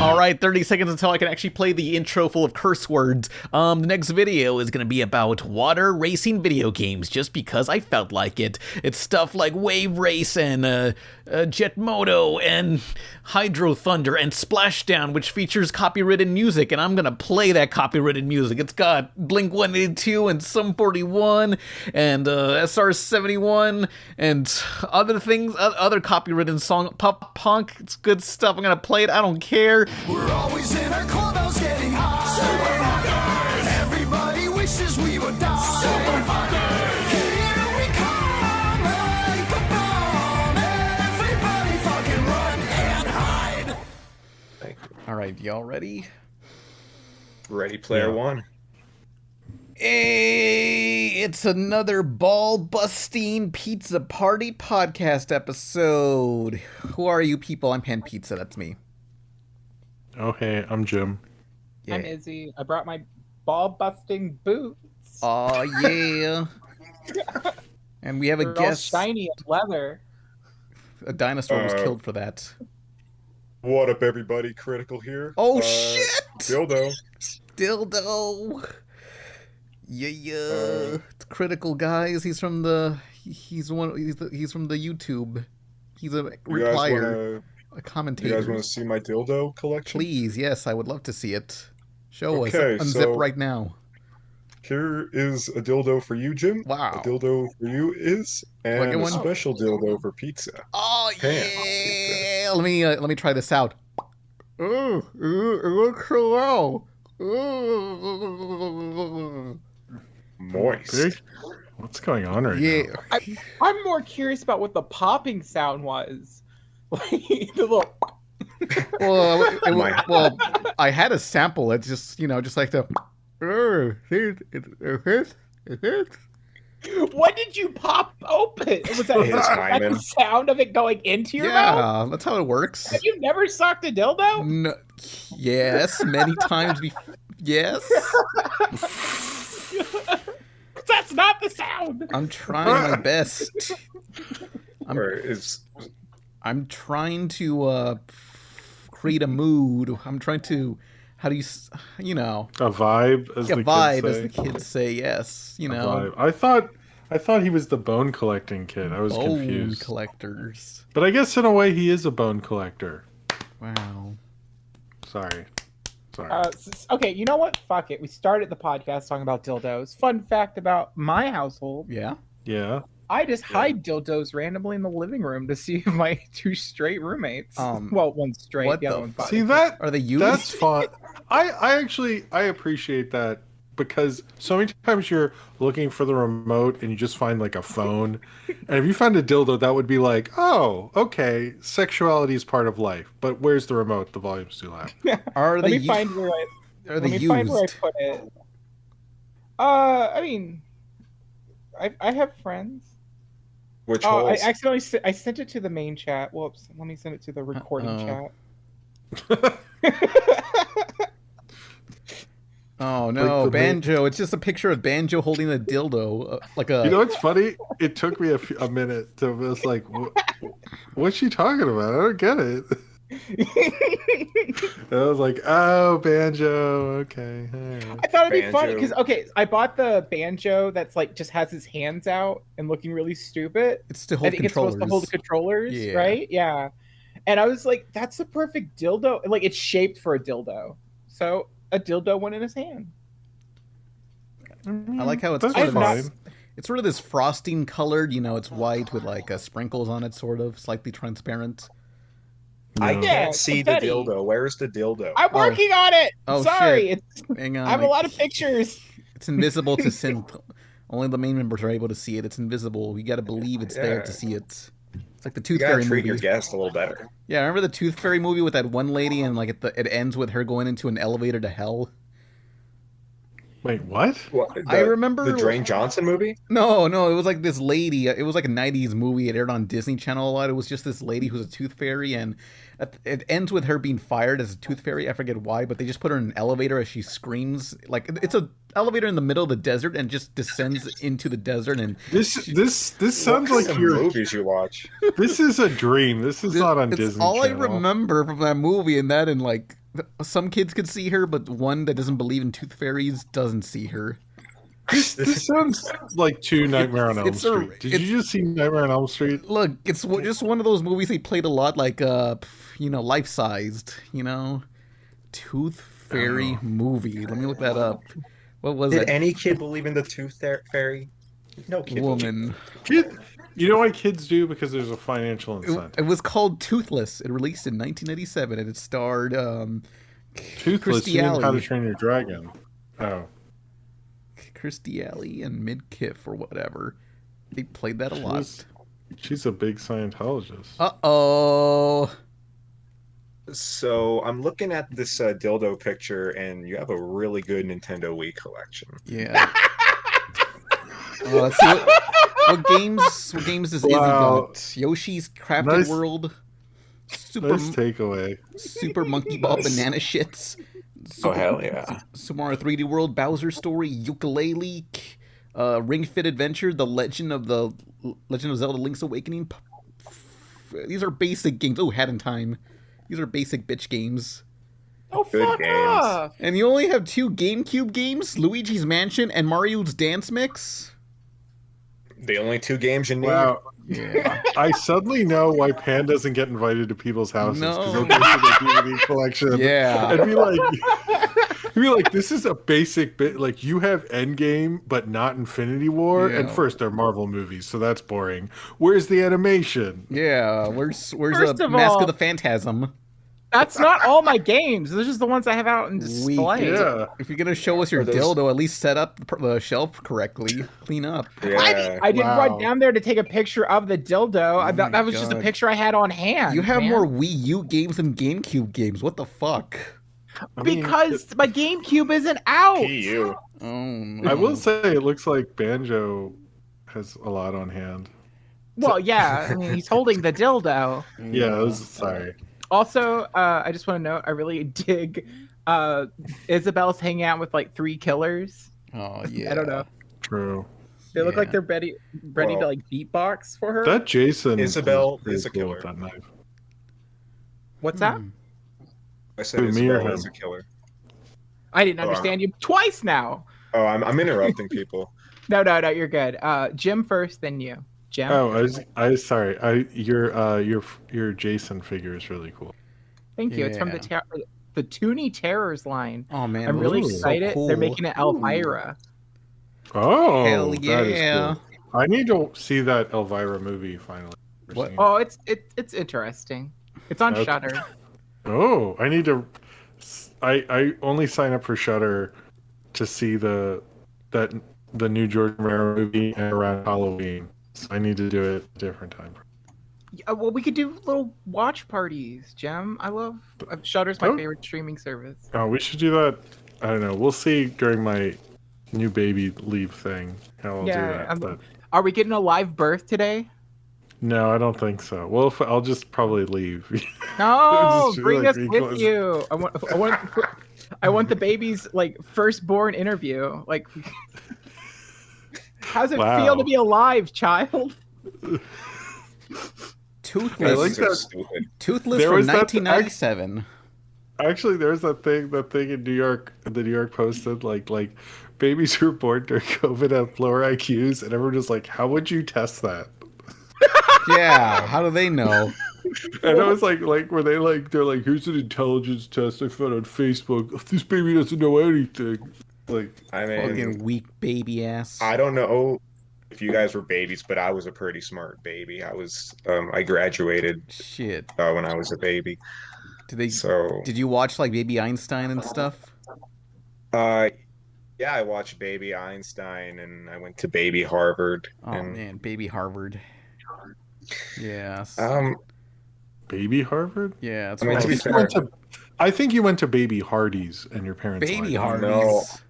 All right, 30 seconds until I can actually play the intro full of curse words. The next video is going to be about water racing video games, just because I felt like it. It's stuff like Wave Race and Jet Moto and Hydro Thunder and Splashdown, which features copyrighted music, and I'm going to play that copyrighted music. It's got Blink-182 and Sum 41 and SR-71 and other things, other copyrighted song, pop punk. It's good stuff. I'm going to play it. I don't care. We're always in our clubhouse getting high. Super fuckers. Everybody wishes we would die. Super fuckers. Here we come like a bomb. Everybody fucking run and hide. Thank you. All right, y'all ready? Ready Player One. Hey, it's another ball-busting pizza party podcast episode. Who are you people? I'm Pan Pizza, that's me. Oh, hey, I'm Jim. Yeah. I'm Izzy. I brought my ball-busting boots. Aw, yeah. And we have a They're all guest. shiny and leather. A dinosaur was killed for that. What up, everybody? Critical here. Oh, shit! Dildo. Dildo. Yeah. It's Critical, guys. He's from the he's from the YouTube. He's a replier, a commentator. You guys want to see my dildo collection? Please, yes, I would love to see it. Show us. Okay, Unzip so- right now. Here is a dildo for you, Jim. Wow. A dildo for you is, and Like a a one? special dildo for pizza. Oh Pan yeah! Let me try this out. Ooh, it looks so well. Ooh. Moist. Big? What's going on right Yeah. now? I'm more curious about what the popping sound was. Like the little. Well, I had a sample. It's just just like the. What did you pop open? Was that His the hymen. sound of it going into your mouth? Yeah, that's how it works. Have you never sucked a dildo? No, yes, many times before. Yes, That's not the sound. I'm trying my best. Is I'm trying to create a mood. I'm trying to, how do you, A vibe, as a the vibe, kids as say. the kids say. Yes, A vibe. I thought he was the bone collecting kid. I was bone confused. collectors. But I guess in a way he is a bone collector. Wow. Sorry. Okay, you know what? Fuck it. We started the podcast talking about dildos. Fun fact about my household. Yeah. Yeah. I just hide dildos randomly in the living room to see my two straight roommates. Well, one straight, what the other the one bi. See that? Are they used? That's fun. I actually appreciate that because so many times you're looking for the remote and you just find like a phone, and if you find a dildo, that would be like, oh, okay, sexuality is part of life, but where's the remote? The volume's too loud. Are Let they? me find where I. Are Let they me used? find where I put it. I mean, I have friends. which Oh, I holes? accidentally I sent it to the main chat. Whoops. Let me send it to the recording Uh-oh. chat. Oh Like no, the Banjo! It's just a picture of Banjo holding a dildo, like a. You know what's funny? It took me a minute to was like, what's she talking about? I don't get it. And I was like, oh, Banjo, okay. Alright. I thought it'd be funny Banjo. because I bought the banjo that's like just has his hands out and looking really stupid. It's to I hold think it's supposed to hold the controllers, Yeah. right? Yeah. And I was like, that's the perfect dildo. Like it's shaped for a dildo, so a dildo went in his hand. I like how it's That's sort of fine. this, it's sort of this frosting colored. It's white with like sprinkles on it, sort of slightly transparent. I No. Yeah, can't see the confetti. dildo. Where's the dildo? I'm working on it. Oh, Sorry, shit. it's Hang on, I have a lot of pictures. It's invisible to synth. Only the main members are able to see it. It's invisible. You got to believe it's there to Yeah. see it. It's like the You Tooth gotta Fairy treat movie. your guest a little better. Yeah, remember the Tooth Fairy movie with that one lady and like it ends with her going into an elevator to hell? Wait, what? What, I remember the Dwayne Johnson movie. No, it was like this lady. It was like a 90s movie. It aired on Disney Channel a lot. It was just this lady who's a tooth fairy, and it ends with her being fired as a tooth fairy. I forget why, but they just put her in an elevator as she screams. Like it's a elevator in the middle of the desert and just descends into the desert. And This sounds What like kind of your. movies you watch. This is a dream. This is not on it's Disney all Channel. I remember from that movie, and that, and like some kids could see her, but one that doesn't believe in tooth fairies doesn't see her. This sounds like two Nightmare on Elm it's a- Street. Did you just see Nightmare on Elm Street? Look, it's just one of those movies they played a lot, like life-sized. Tooth fairy movie. Let me look that up. What was Did it? any kid believe in the tooth fairy? No kid. Woman. Kid, you know why kids do? Because there's a financial incentive. It was called Toothless. It released in 1997, and it starred Toothless, Christy you mean How to Alley. Train Your Dragon. Oh. Christy Alley and Midkiff or whatever. They played that a lot. She's a big Scientologist. Uh-oh. So I'm looking at this dildo picture, and you have a really good Nintendo Wii collection. Yeah. Let's see what games does Izzy Wow. got? Yoshi's Crafted Nice- World, Super Nice takeaway. Super Monkey Ball Banana Shits, Oh hell yeah! Super Mario 3D World, Bowser Story, Ukulele, Ring Fit Adventure, The Legend of Zelda: Link's Awakening. These are basic games. Oh, Hat in Time. These are basic bitch games. Oh, Good fuck games. off. And you only have 2 GameCube games, Luigi's Mansion and Mario's Dance Mix? The only 2 games you need. Wow. Yeah. I suddenly know why Pan doesn't get invited to people's houses. No. Because they'll go to the DVD collection. Yeah. And be like, this is a basic bit. Like, you have Endgame, but not Infinity War. Yeah. And first, they're Marvel movies, so that's boring. Where's the animation? Yeah, where's First the of Mask all- of the Phantasm? That's not all my games. Those are just the ones I have out in display. Yeah. If you're gonna show us your Are those- dildo, at least set up the shelf correctly. Clean up. Yeah. I didn't Wow. run down there to take a picture of the dildo. Oh my that was just a God. picture I had on hand. You have man. more Wii U games than GameCube games. What the fuck? I mean, because my GameCube isn't out. PU. Oh no. I will say it looks like Banjo has a lot on hand. Well, yeah, I mean, he's holding the dildo. Yeah, sorry. Also, I just want to note, I really dig Isabel's hanging out with like 3 killers. Oh yeah. I don't know. True. They look like Yeah. they're ready Well, to like beatbox for her. That Jason Isabel pretty is a cool with killer. that knife. What's that? Hmm. I said Who, me or Isabel him? is a killer. I didn't understand you twice now. Oh, I'm interrupting people. No, you're good. Jim first, then you. Jim. Oh, I was sorry. Your Jason figure is really cool. Thank you. It's from Yeah. the Toonie Terrors line. Oh man. I'm really those are so excited. cool. They're making it Elvira. Oh, Hell that is yeah. cool. I need to see that Elvira movie finally. What? Oh, it's interesting. It's on Okay. Shudder. Oh, I need to. I only sign up for Shudder to see the new George Romero movie and around Halloween. So I need to do it a different time. Well, we could do little watch parties, Jim. I love Shudder's my Oh. favorite streaming service. Oh, we should do that. I don't know. We'll see during my new baby leave thing how I'll do that. But Are we getting a live birth today? no, I don't think so. Well, I'll just probably leave. No, Just, bring like, us with reclose. you. I want the baby's like firstborn interview. Like, how's it Wow. feel to be alive, child? Toothless. I like These are that. stupid. Toothless There from was that- 1997. Actually, there's that thing in New York. The New York posted like babies who were born during COVID have lower IQs, and everyone was like, "How would you test that?" Yeah. How do they know? And I was like, were they like, they're like, "Here's an intelligence test I found on Facebook. This baby doesn't know anything." Like, I mean, Fucking weak baby ass. I don't know if you guys were babies, but I was a pretty smart baby. I graduated Shit. when I was a baby. So, Did you watch like Baby Einstein and stuff? yeah, I watched Baby Einstein, and I went to Baby Harvard. Oh and, man, Baby Harvard. Yeah. baby Harvard? Yeah. That's I mean, what to I be was- fair, I think you went to Baby Hardy's, and your parents. Baby lied. Harvey's.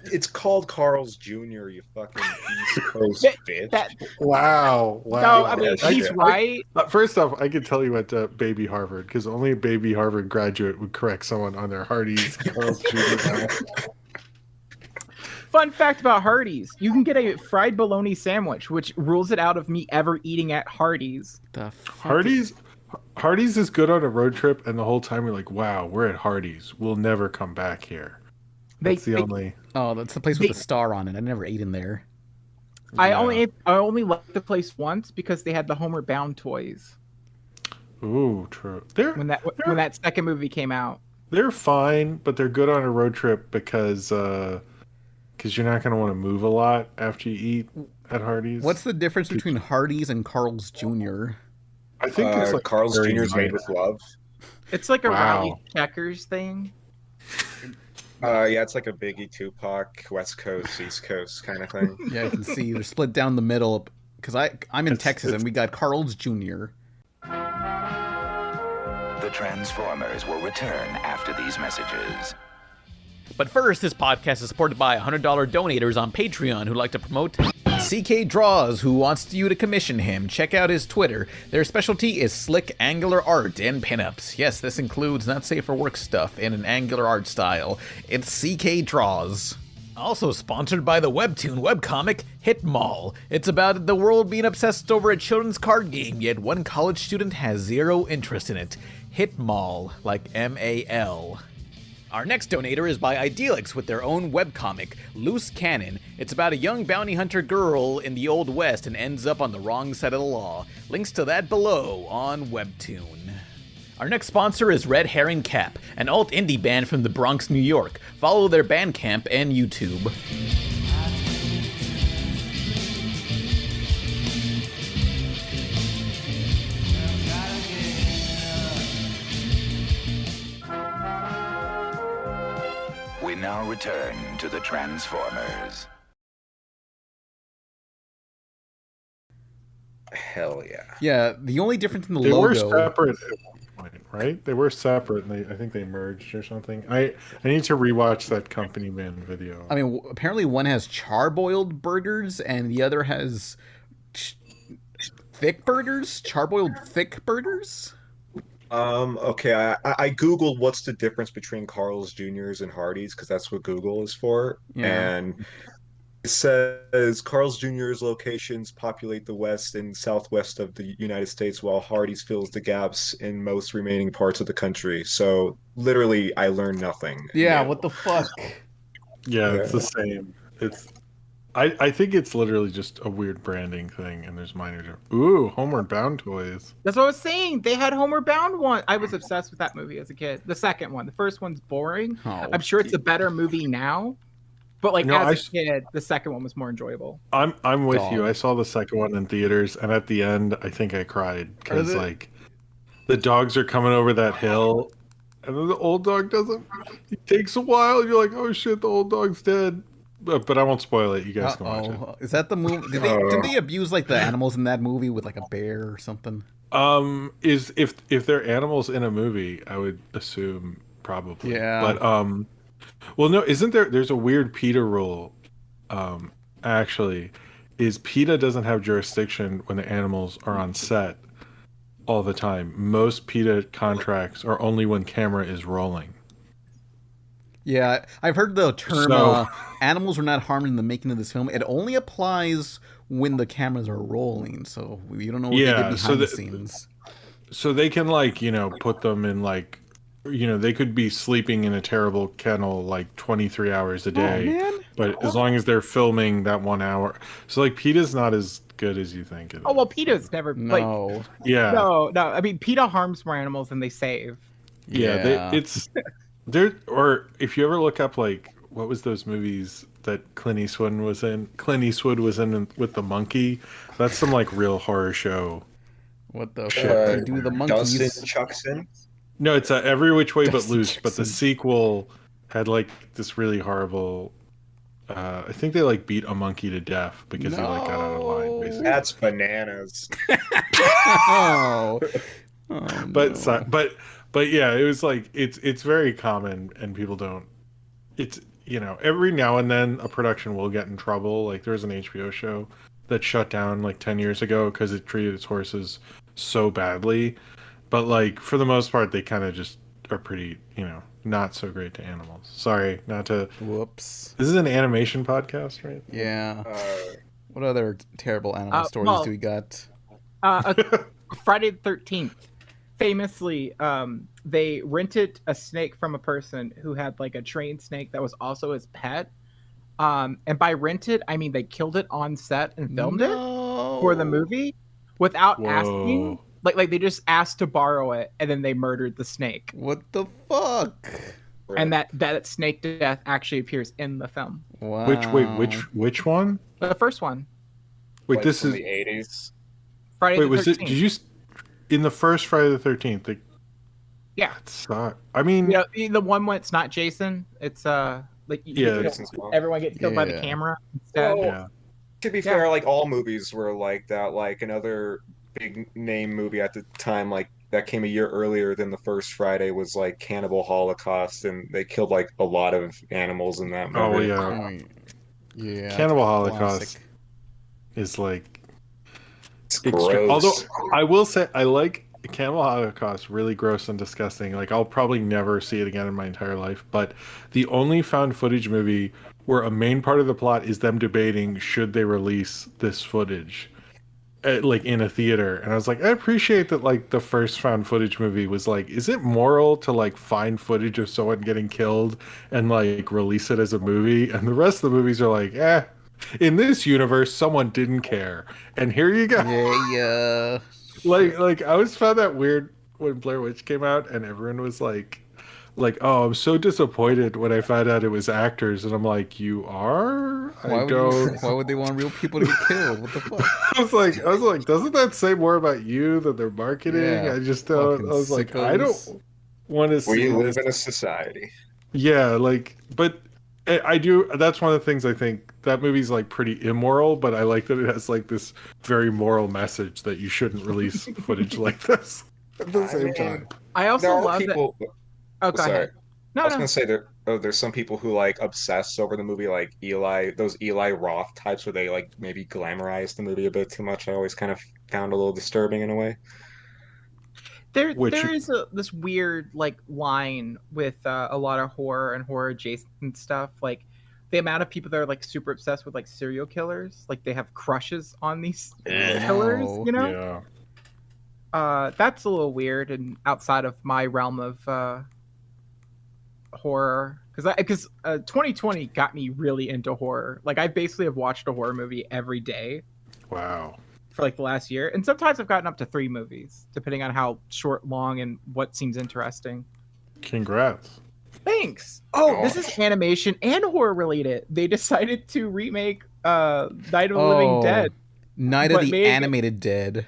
it's called Carl's Jr., you fucking East Coast bitch. Wow! No, Wow! I mean Yeah, he's shit. right. First off, I can tell you went to Baby Harvard because only a Baby Harvard graduate would correct someone on their Hardy's Carl's Jr. Fun fact about Hardee's: you can get a fried bologna sandwich, which rules it out of me ever eating at Hardee's. The fuck Hardy's Hardee's is good on a road trip, and the whole time you're like, wow, we're at Hardee's. We'll never come back here. That's the only. Oh, that's the place with the star on it. I never ate in there. I only left the place once because they had the Homeward Bound toys Ooh, true. when that second movie came out. They're fine, but they're good on a road trip because you're not going to want to move a lot after you eat at Hardee's. What's the difference between Hardee's and Carl's Jr.? I think it's like Carl's very Jr. is made nice. with love. It's like a Wow. Rally Checkers thing. Yeah, it's like a Biggie Tupac, West Coast, East Coast kind of thing. Yeah, I can see they're split down the middle. Because I'm in Texas and we got Carl's Jr. The Transformers will return after these messages. But first, this podcast is supported by $100 donators on Patreon who like to promote CK Draws, who wants you to commission him. Check out his Twitter. Their specialty is slick angular art and pinups. Yes, this includes not safe for work stuff in an angular art style. It's CK Draws. Also sponsored by the webtoon webcomic HitMal. It's about the world being obsessed over a children's card game, yet one college student has zero interest in it. HitMal, like M-A-L. Our next donator is by Idealix with their own webcomic, Loose Cannon. It's about a young bounty hunter girl in the Old West and ends up on the wrong side of the law. Links to that below on Webtoon. Our next sponsor is RedHuntingCap, an alt-indie band from the Bronx, New York. Follow their Bandcamp and YouTube. We now return to the Transformers. Hell yeah. Yeah, the only difference in the They logo... were separate at one point, right? They were separate, and I think they merged or something. I need to rewatch that Company Man video. I mean, apparently one has charboiled burgers and the other has thick burgers? Charboiled thick burgers? Okay, I Googled what's the difference between Carl's Jr.'s and Hardee's, because that's what Google is for. Yeah. And it says Carl's Jr.'s locations populate the west and southwest of the United States, while Hardee's fills the gaps in most remaining parts of the country. So literally, I learned nothing. Yeah, new. what the fuck? Yeah, it's the same. I think it's literally just a weird branding thing, and there's minor. Ooh, Homeward Bound toys. That's what I was saying. They had Homeward Bound one. I was obsessed with that movie as a kid. The second one. The first one's boring. Oh, I'm sure it's a better movie now. But like No, as a kid, the second one was more enjoyable. I'm with you. Dog. I saw the second one in theaters, and at the end, I think I cried because it? like the dogs are coming over that hill, and then the old dog doesn't. It takes a while. You're like, oh shit, the old dog's dead. But I won't spoil it. You guys can watch it. Is that the movie? Did they abuse like the animals in that movie with like a bear or something? Is if they're animals in a movie, I would assume probably. Yeah. But well, no, isn't there's a weird PETA rule. Actually, is PETA doesn't have jurisdiction when the animals are on set all the time. Most PETA contracts are only when camera is rolling. Yeah, I've heard the term So- animals were not harmed in the making of this film. It only applies when the cameras are rolling, so you don't know what they Yeah, did behind so the the- scenes. So they can like, put them in like, they could be sleeping in a terrible kennel like 23 hours a day. man. But as long as they're filming that 1 hour. So like PETA's not as good as you think it is. Oh well, PETA's never like No. Yeah. no. I mean, PETA harms more animals than they save. Yeah, it's there. Or if you ever look up like what was those movies that Clint Eastwood was in? Clint Eastwood was in with the monkey. That's some like real horror show. What the fuck they do the monkeys? Dustin Chuckson. No, it's Every Which Way But Dustin Loose. But the Jackson. sequel had like this really horrible. I think they like beat a monkey to death because he like got out of line. No. Basically. That's bananas. Oh. Oh, But no. but yeah, it was like it's very common and people don't. It's every now and then a production will get in trouble. Like there's an HBO show that shut down like 10 years ago because it treated its horses so badly. But like for the most part, they kind of just are pretty not so great to animals. Sorry, not to. Whoops. This is an animation podcast, right? Yeah. Uh, What other terrible animal stories well- do we got? Friday the 13th. famously, they rented a snake from a person who had like a trained snake that was also his pet. And by rented, I mean they killed it on set and filmed it for the movie without asking. Whoa. Like they just asked to borrow it, and then they murdered the snake. What the fuck? And that snake death actually appears in the film. Wow. Which one? The first one, Wait, Like this from is the 80s. Friday wait. the Was 13th. it? Did you in the first Friday the 13th? Yeah. I mean, You know, the one when it's not Jason, it's like Yeah. Jason's mom. everyone gets killed by the Yeah. camera instead. Well, yeah. To be fair, like all movies were like that. Like another big name movie at the time, like that came a year earlier than the first Friday, was like Cannibal Holocaust, and they killed like a lot of animals in that Oh movie. yeah. Yeah. Cannibal classic. Holocaust is like It's extra. gross. Although I will say I like Cannibal Holocaust, really gross and disgusting. Like I'll probably never see it again in my entire life. But the only found footage movie where a main part of the plot is them debating should they release this footage, like in a theater. And I was like, I appreciate that. Like the first found footage movie was like, is it moral to like find footage of someone getting killed and like release it as a movie? And the rest of the movies are like, in this universe, someone didn't care, and here you go. Yeah. Like I always found that weird when Blair Witch came out and everyone was like, oh, I'm so disappointed when I found out it was actors, and I'm like, you are? Why would they want real people to get killed? What the fuck? I was like, doesn't that say more about you than their marketing? Yeah, I just don't. fucking I was like, I sickos. don't want to see We live this. in a society. Yeah, like, but I do. That's one of the things I think that movie's like pretty immoral, but I like that it has like this very moral message that you shouldn't release footage like this at the same time. I also There are love people. that. Oh, go Sorry. ahead. No, I was no. gonna say there's some people who like obsess over the movie, like those Eli Roth types, where they like maybe glamorize the movie a bit too much. I always kind of found a little disturbing in a way. There Which- is this weird like line with a lot of horror and horror adjacent stuff. Like the amount of people that are like super obsessed with like serial killers, like they have crushes on these killers. No. You know, Yeah. that's a little weird and outside of my realm of horror. Because 2020 got me really into horror. Like I basically have watched a horror movie every day Wow. for like the last year, and sometimes I've gotten up to 3 movies depending on how short, long, and what seems interesting. Congrats. Thanks. Oh, this is animation and horror related. They decided to remake Night of the Living Dead. Night of But the maybe- Animated Dead.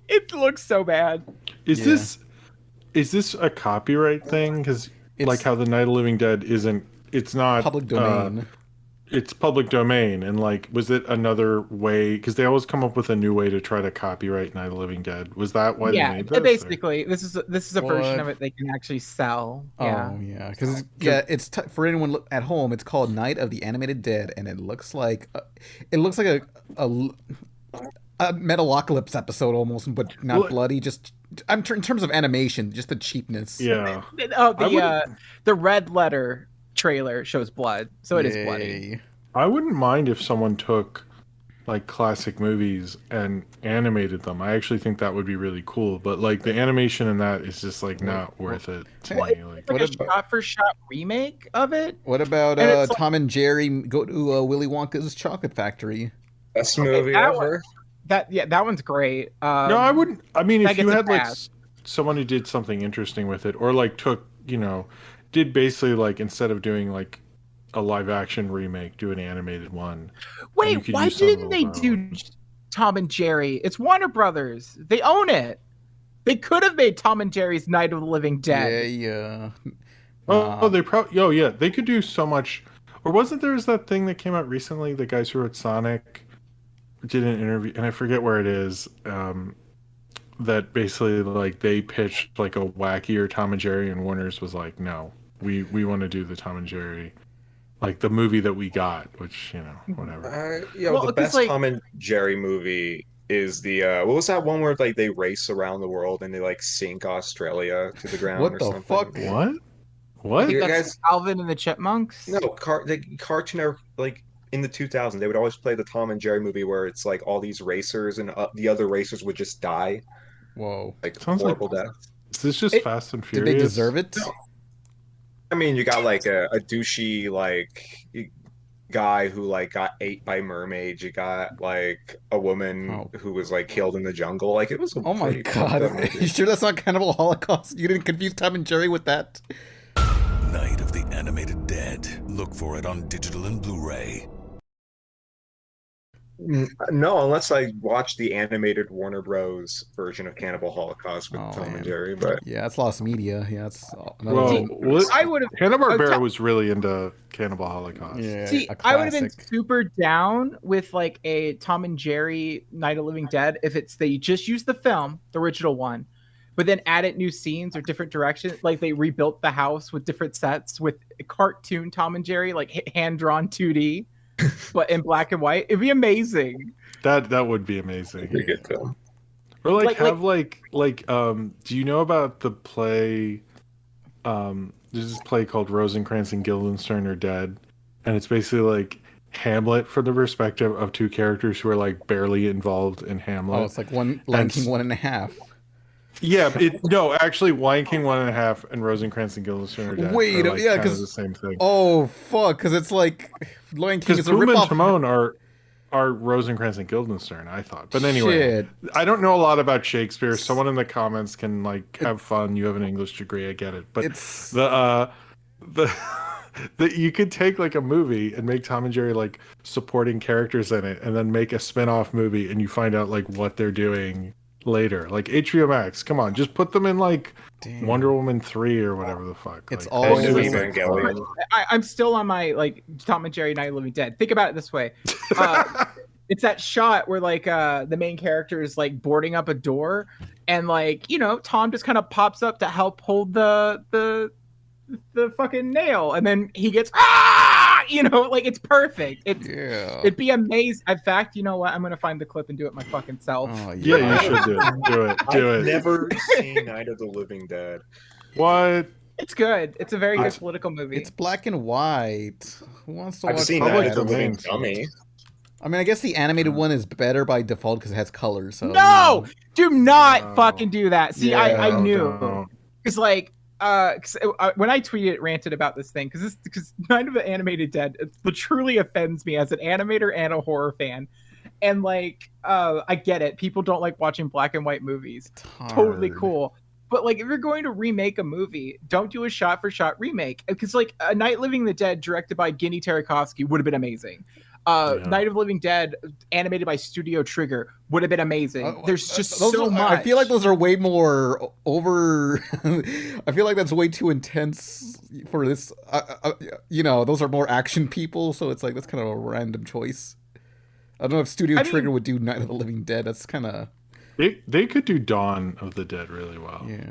It looks so bad. Is Yeah. this a copyright thing? Because It's like how the Night of the Living Dead it's not public domain. It's public domain, and like, was it another way? Because they always come up with a new way to try to copyright Night of the Living Dead. Was that why they Yeah, made this? basically, this is a version What? of it they can actually sell. Yeah. Oh yeah, because it's for anyone at home. It's called Night of the Animated Dead, and it looks like a Metalocalypse episode almost, but not Well- bloody. Just in terms of animation, just the cheapness. Yeah. Oh, I the Red Letter trailer shows blood, so it is bloody. Yay. I wouldn't mind if someone took like classic movies and animated them. I actually think that would be really cool. But like the animation in that is just like not worth it to Well, me. Like, Like What a about- shot-for-shot remake of it. What about And it's like- Tom and Jerry go to Willy Wonka's Chocolate Factory? Best Okay, movie that ever. That one's great. no, I wouldn't. I mean, that if you gets a had like pass. someone who did something interesting with it, or like took, did basically like instead of doing like a live action remake, do an animated one. you Wait, could why use some of didn't they those do Tom and Jerry? It's Warner Brothers. They own it. They could have made Tom and Jerry's Night of the Living Dead. Yeah. Oh, they probably. Oh, yeah, they could do so much. Or wasn't there that thing that came out recently? The guys who wrote Sonic did an interview, and I forget where it is. That basically like they pitched like a wackier Tom and Jerry, and Warner's was like, no, we want to do the Tom and Jerry, like the movie that we got, which whatever. Well, The 'cause, best like- Tom and Jerry movie is the what was that one where like they race around the world and they like sink Australia to the ground What or the something? fuck? What? I What? think You that's guys- Alvin and the Chipmunks. No, the Cartoon Network, like in the 2000s, they would always play the Tom and Jerry movie where it's like all these racers and the other racers would just die, Whoa. like Sounds horrible death. Is this just Fast and Did Furious? they deserve it? I mean, you got like a douchey guy who like got ate by mermaids. You got like a woman who was like killed in the jungle. Like it was a Oh my pretty fucked god. up movie. You sure that's not Cannibal Holocaust? You didn't confuse Tom and Jerry with that? Night of the Animated Dead. Look for it on digital and Blu-ray. No, unless I watch the animated Warner Bros. Version of Cannibal Holocaust with Tom and Jerry. But yeah, it's lost media. Yeah, it's I would have. Hanna-Barbera was really into Cannibal Holocaust. Yeah, See, I would have been super down with like a Tom and Jerry Night of the Living Dead if they just used the film, the original one, but then added new scenes or different directions. Like they rebuilt the house with different sets with cartoon Tom and Jerry, like hand drawn 2D. But in black and white, it'd be amazing. That would be amazing. pretty good film. Or do you know about the play? There's this play called Rosencrantz and Guildenstern Are Dead, and it's basically like Hamlet from the perspective of two characters who are like barely involved in Hamlet. Oh, it's like Lion King 1.5. Yeah, actually, Lion King 1.5 and Rosencrantz and Guildenstern Are Dead. Wait, are like yeah, because the same thing. Oh fuck, because it's like Lion King is a Pumbaa and ripoff. Timon are Rosencrantz and Guildenstern, I thought. But anyway, Shit. I don't know a lot about Shakespeare. Someone in the comments can like have fun. You have an English degree, I get it. But It's the you could take like a movie and make Tom and Jerry like supporting characters in it, and then make a spin-off movie, and you find out like what they're doing later. Like HBO Max, come on, just put them in like Wonder Woman 3 or whatever the fuck. It's like, all I'm still on my like Tom and Jerry Night of the Living Dead. Think about it this way. It's that shot where like the main character is like boarding up a door, and like, you know, Tom just kind of pops up to help hold the fucking nail, and then he gets you know, like it's perfect. It'd be amazing. In fact, you know what? I'm gonna find the clip and do it my fucking self. Oh, yeah, you should do it. Do it. I've never seen Night of the Living Dead. What? It's good. It's a very good political movie. It's black and white. Who wants to watch? I've seen that? Night of the Living Dummy. I mean, I guess the animated one is better by default because it has colors. So no, do not fucking do that. See, I knew No. because like when I tweeted ranted about this thing because Night of the Animated Dead it truly offends me as an animator and a horror fan, and like I get it, people don't like watching black and white movies. Totally cool. But like, if you're going to remake a movie, don't do a shot-for-shot remake. Because like, A Night Living the Dead, directed by Ginny Tartakovsky, would have been amazing. Night of the Living Dead, animated by Studio Trigger, would have been amazing. There's just so much. I feel like those are way more over. I feel like that's way too intense for this. You know, those are more action people, so it's like that's kind of a random choice. I don't know if Studio Trigger would do Night of the Living Dead. That's kind of. They could do Dawn of the Dead really well. Yeah.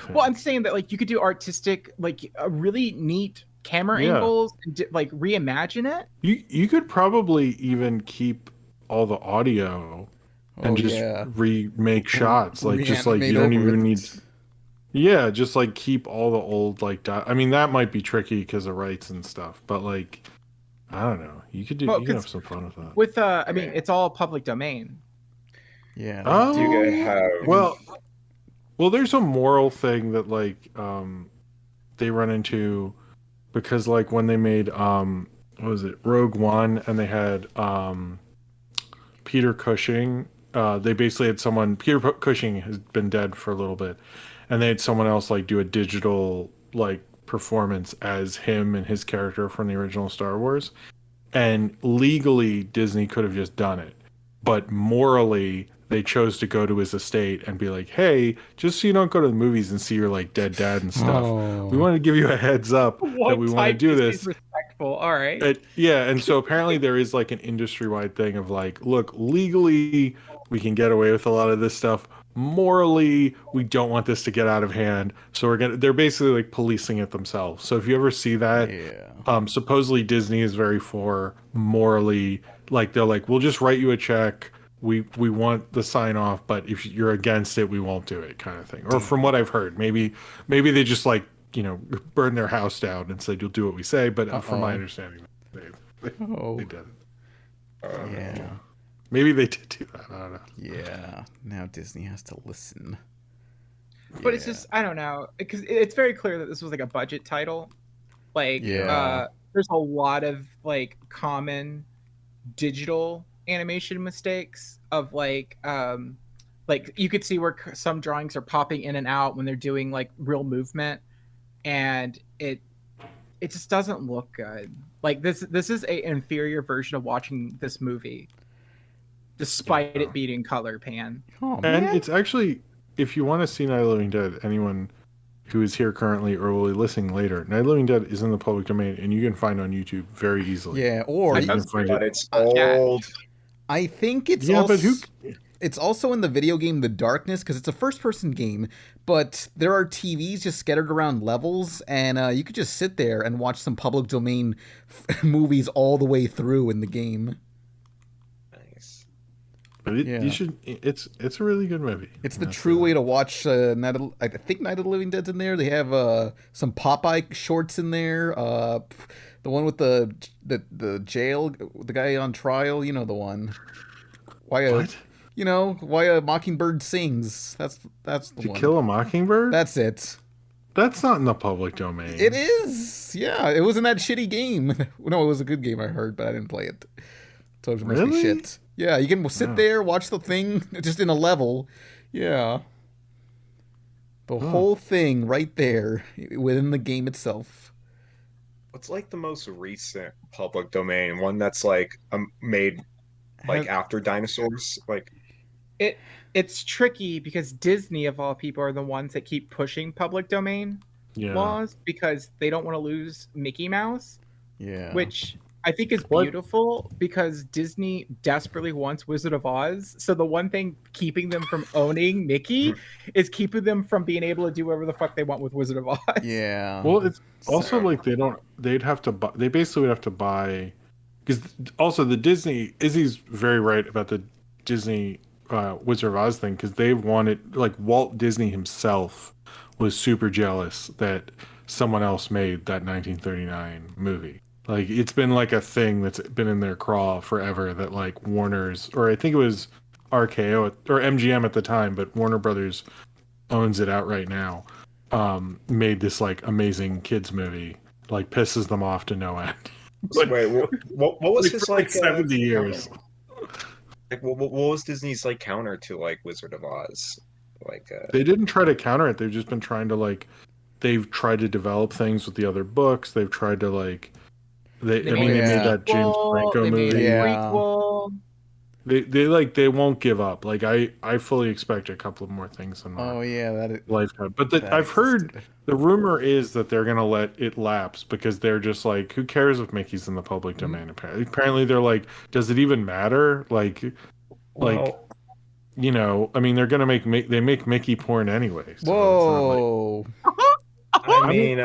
Well, I'm saying that like you could do artistic, like a really neat camera angles, and like reimagine it. You could probably even keep all the audio and just remake shots, like just like you don't even need. Yeah, just like keep all the old like. I mean, that might be tricky because of rights and stuff, but like, I don't know. You could do. You can have some fun with that. With I mean, it's all public domain. Yeah. Oh, Do you guys have... well, there's a moral thing that like they run into because like when they made what was it, Rogue One, and they had Peter Cushing. They basically had someone. Peter Cushing has been dead for a little bit, and they had someone else like do a digital like performance as him and his character from the original Star Wars. And legally, Disney could have just done it, but morally, they chose to go to his estate and be like, hey, just so you don't go to the movies and see your like dead dad and stuff, we want to give you a heads up that we want to do this. Respectful. All right. And so apparently there is like an industry-wide thing of like, look, legally we can get away with a lot of this stuff. Morally, we don't want this to get out of hand. So they're basically like policing it themselves. So if you ever see that, supposedly Disney is very for morally, like they're like, we'll just write you a check. We want the sign off, but if you're against it, we won't do it, kind of thing. Or from what I've heard, maybe they just like, you know, burn their house down and said you'll do what we say. But from my understanding, they did it. Yeah. Maybe they did do that. I don't know. Yeah. Now Disney has to listen. But it's just, I don't know, because it's very clear that this was like a budget title. Like, there's a lot of like common digital animation mistakes of like you could see where some drawings are popping in and out when they're doing like real movement, and it just doesn't look good. Like this is a inferior version of watching this movie, despite it being in color pan. Oh, And man. it's actually, if you want to see Night of the Living Dead, anyone who is here currently or will be listening later, Night of the Living Dead is in the public domain, and you can find on YouTube very easily. Yeah, or Like, you can find But it. it's old. I think it's Yeah, also, but who? it's also in the video game The Darkness, because it's a first-person game, but there are TVs just scattered around levels, and you could just sit there and watch some public domain movies all the way through in the game. Nice. But you should. It's a really good movie. It's the true way to watch I think Night of the Living Dead's in there. They have some Popeye shorts in there. The one with the jail, the guy on trial, you know the one. What? You know, why a Mockingbird sings. That's the To one. Kill a Mockingbird? That's it. That's not in the public domain. It is. Yeah, it was in that shitty game. No, it was a good game, I heard, but I didn't play it. So it makes me Really? shit. Yeah, you can sit there, watch the thing just in a level. Yeah. The whole thing right there within the game itself. What's like the most recent public domain one that's like made like after dinosaurs? Like It's tricky because Disney, of all people, are the ones that keep pushing public domain laws because they don't want to lose Mickey Mouse. Yeah. Which I think is beautiful because Disney desperately wants Wizard of Oz. So the one thing keeping them from owning Mickey is keeping them from being able to do whatever the fuck they want with Wizard of Oz. Yeah. Well, it's also like they'd have to buy, they basically would have to buy, because also the Disney, Izzy's very right about the Disney Wizard of Oz thing, because they've wanted, like Walt Disney himself was super jealous that someone else made that 1939 movie. Like, it's been like a thing that's been in their craw forever that like Warner's, or I think it was RKO or MGM at the time, but Warner Brothers owns it outright now, made this like amazing kids movie, like pisses them off to no end. Wait, what was Like, his for like 70 years? Like what was Disney's like counter to like Wizard of Oz? Like They didn't try to counter it. They've just been trying to like, they've tried to develop things with the other books. They've tried to like, they made that James Franco movie. They won't give up. Like I fully expect a couple of more things in my lifetime. But I've heard the rumor is that they're gonna let it lapse because they're just like, who cares if Mickey's in the public domain? Apparently they're like, does it even matter? Like you know, I mean, they're gonna make Mickey porn anyway. So Whoa! I mean,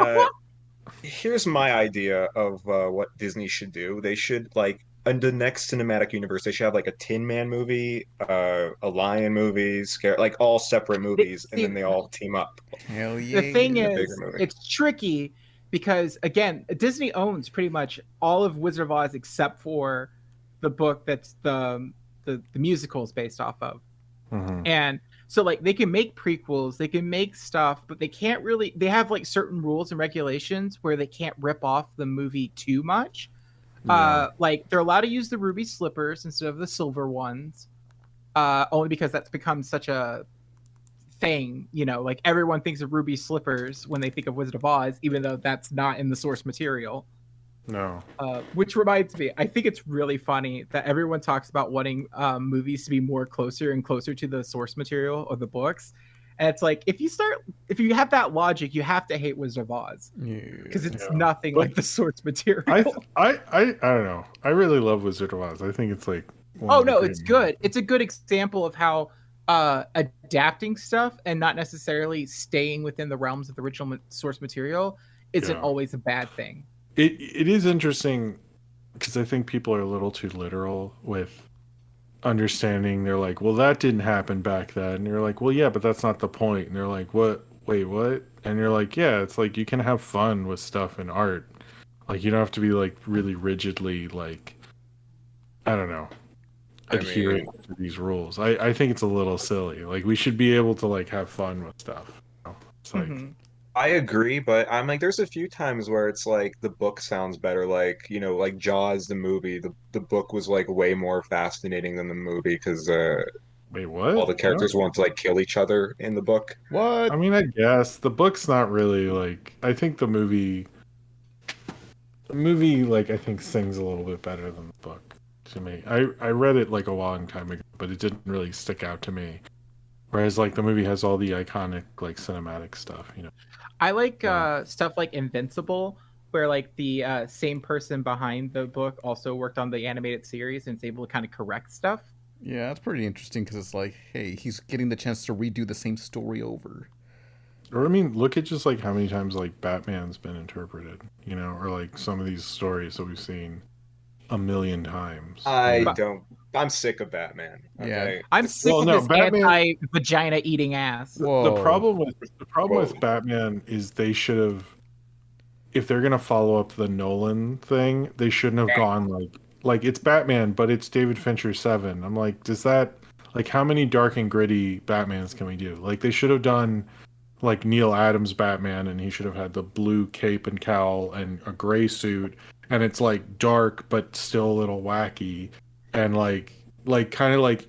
here's my idea of what Disney should do. They should like in the next cinematic universe, they should have like a Tin Man movie, a Lion movie, like all separate movies, and then they all team up. Hell yeah! The thing is, it's tricky because again, Disney owns pretty much all of Wizard of Oz except for the book that's the musical is based off of. And so like they can make prequels, they can make stuff, but they can't really, they have like certain rules and regulations where they can't rip off the movie too much. Like they're allowed to use the ruby slippers instead of the silver ones, only because that's become such a thing, you know, like everyone thinks of ruby slippers when they think of Wizard of Oz, even though that's not in the source material. No. Which reminds me, I think it's really funny that everyone talks about wanting movies to be more closer and closer to the source material of the books. And it's like, if you have that logic, you have to hate Wizard of Oz because it's nothing like the source material. I don't know. I really love Wizard of Oz. I think it's like, it's good. It's a good example of how adapting stuff and not necessarily staying within the realms of the original source material isn't always a bad thing. It is interesting because I think people are a little too literal with understanding. They're like, well, that didn't happen back then. And you're like, well, yeah, but that's not the point. And they're like, what? Wait, what? And you're like, yeah, it's like you can have fun with stuff in art. Like you don't have to be like really rigidly like, I don't know, adhering to these rules. I think it's a little silly. Like we should be able to like have fun with stuff. It's like, I agree, but I'm like, there's a few times where it's like the book sounds better. Like, like Jaws, the movie, the book was like way more fascinating than the movie because wait, all what? the characters want to like kill each other in the book. What? I mean, I guess the book's not really like. I think the movie, like I think sings a little bit better than the book to me. I read it like a long time ago, but it didn't really stick out to me. Whereas like the movie has all the iconic like cinematic stuff, I like stuff like Invincible, where like the same person behind the book also worked on the animated series and is able to kind of correct stuff. Yeah, that's pretty interesting because it's like, hey, he's getting the chance to redo the same story over. Or I mean, look at just like how many times like Batman's been interpreted, or like some of these stories that we've seen a million times. I'm sick of Batman. Okay. I'm sick of this anti-vagina eating ass. The problem with Batman is they should have, if they're gonna follow up the Nolan thing, they shouldn't have gone like it's Batman, but it's David Fincher 7. I'm like, does that like how many dark and gritty Batmans can we do? Like they should have done like Neil Adams Batman, and he should have had the blue cape and cowl and a gray suit, and it's like dark but still a little wacky, and like kind of like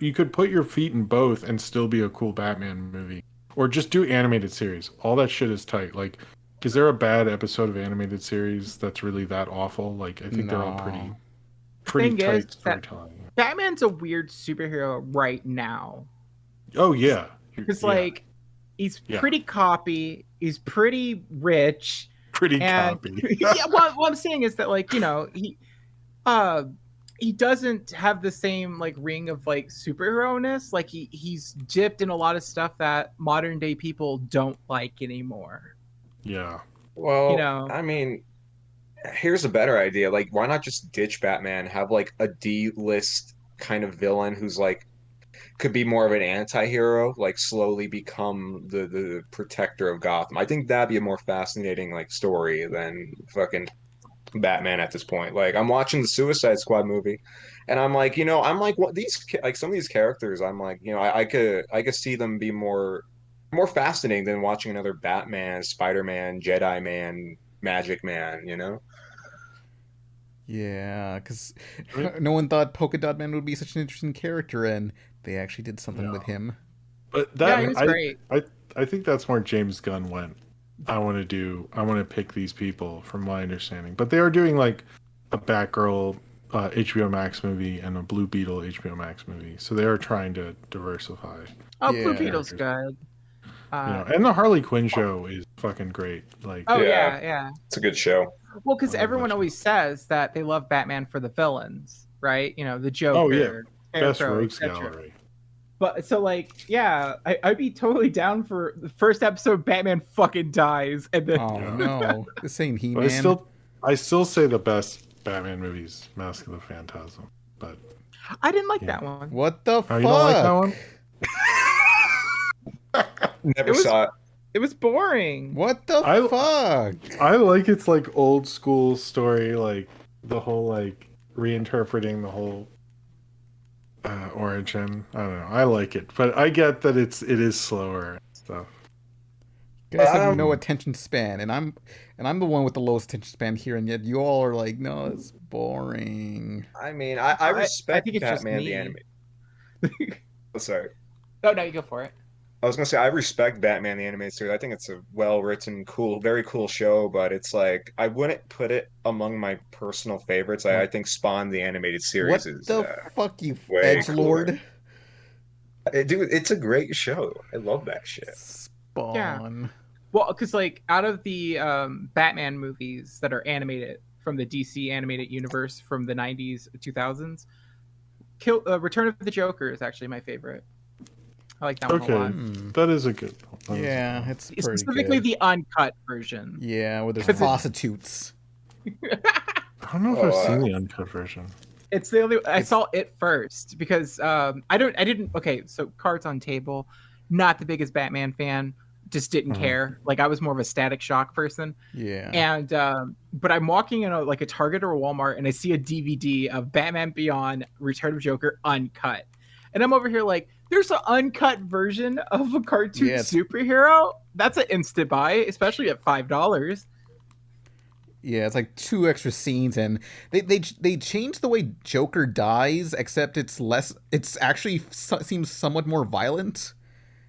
you could put your feet in both and still be a cool Batman movie, or just do animated series. All that shit is tight. Like, is there a bad episode of animated series that's really that awful? Like, I think they're all pretty tight storytelling. Batman's a weird superhero right now. Oh yeah, because like he's pretty coppy, he's pretty rich, coppy. Yeah, what I'm saying is that like he doesn't have the same like ring of like superhero-ness. Like he's dipped in a lot of stuff that modern day people don't like anymore. Yeah. Well, I mean, here's a better idea. Like, why not just ditch Batman? Have like a D-list kind of villain who's like could be more of an anti-hero, like slowly become the protector of Gotham. I think that'd be a more fascinating like story than fucking Batman at this point. Like I'm watching the Suicide Squad movie and I'm like, what these like some of these characters I'm like, I could see them be more fascinating than watching another Batman, Spider-Man, Jedi Man, Magic Man, Yeah, because no one thought Polka Dot Man would be such an interesting character, and they actually did something with him. But he was great. I think that's where James Gunn went. I want to pick these people from my understanding. But they are doing like a Batgirl HBO Max movie and a Blue Beetle HBO Max movie. So they are trying to diversify. Oh, yeah. Blue Beetle's good. And the Harley Quinn show is fucking great. Like, yeah. It's a good show. Well, because everyone always says that they love Batman for the villains, right? The Joker. Best rogues gallery. But so like, yeah, I'd be totally down for the first episode. Batman fucking dies, and then no, this ain't He-Man. I still say the best Batman movies, Mask of the Phantasm, but I didn't like that one. What the fuck? You don't like that one? Never saw it. It was boring. What the fuck? I like its like old school story, like the whole like reinterpreting the whole origin. I don't know. I like it, but I get that it is slower and stuff. You guys have no attention span, and I'm the one with the lowest attention span here, and yet you all are like, no, it's boring. I mean, I respect think it's Batman just the anime. Sorry. No, you go for it. I was gonna say I respect Batman the animated series. I think it's a well-written, cool, very cool show, but it's like I wouldn't put it among my personal favorites. I think Spawn the animated series is what the fuck, you edgelord? Dude, it's a great show. I love that shit. Spawn. Yeah. Well, because like out of the Batman movies that are animated from the DC animated universe from the 90s, 2000s, Return of the Joker is actually my favorite. I like that one a lot. That is a good one. Yeah, it's pretty specifically good. The uncut version. Yeah, where there's prostitutes. I don't know if I've seen the uncut version. It's the only I saw it first because I didn't. Okay, so cards on table. Not the biggest Batman fan. Just didn't care. Like I was more of a Static Shock person. Yeah. And but I'm walking in a Target or a Walmart and I see a DVD of Batman Beyond: Return of Joker uncut, and I'm over here like, There's an uncut version of a cartoon Yeah, it's- superhero. That's an instant buy, especially at $5. Yeah, it's like 2 extra scenes, and they changed the way Joker dies, except it's less. It's actually seems somewhat more violent.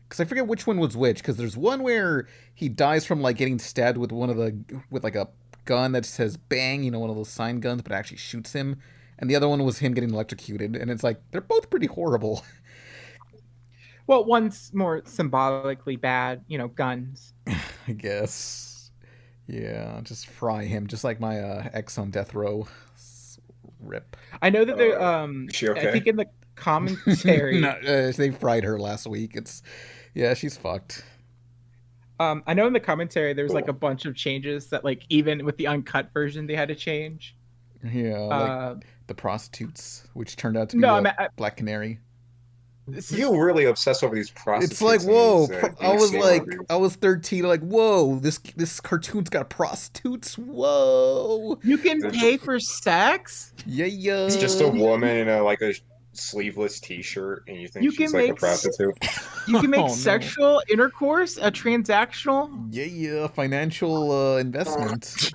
Because I forget which one was which. Because there's one where he dies from like getting stabbed with with like a gun that says "bang," you know, one of those sign guns, but it actually shoots him. And the other one was him getting electrocuted, and it's like they're both pretty horrible. Well, one's more symbolically bad, guns. I guess. Yeah, just fry him, just like my ex on death row. Rip. I know that they're Is she okay? I think in the commentary No, they fried her last week. Yeah, she's fucked. I know in the commentary there's like a bunch of changes that like even with the uncut version they had to change. Yeah, like the prostitutes, which turned out to be Black Canary. You really obsess over these prostitutes. It's like, whoa! I I was 13. Like, whoa! This cartoon's got prostitutes. Whoa! You can pay for sex? Yeah. It's just a woman in a sleeveless T-shirt, and you think she's like a prostitute. You can make Oh, no. sexual intercourse a transactional. Yeah. Financial investment.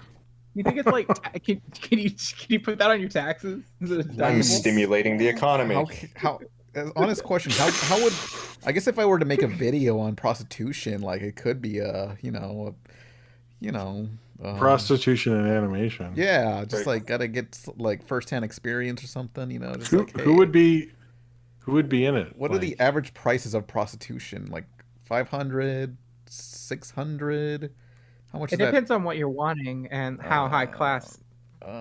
You think it's like can you put that on your taxes? Is it I'm deductible? stimulating the economy. How? Honest question. How would? I guess if I were to make a video on prostitution, like it could be Prostitution and animation. Yeah, just like gotta get like firsthand experience or something. Just Who, like, hey, who would be in it? What are the average prices of prostitution? Like 500, 600? How much? It depends on what you're wanting and how high class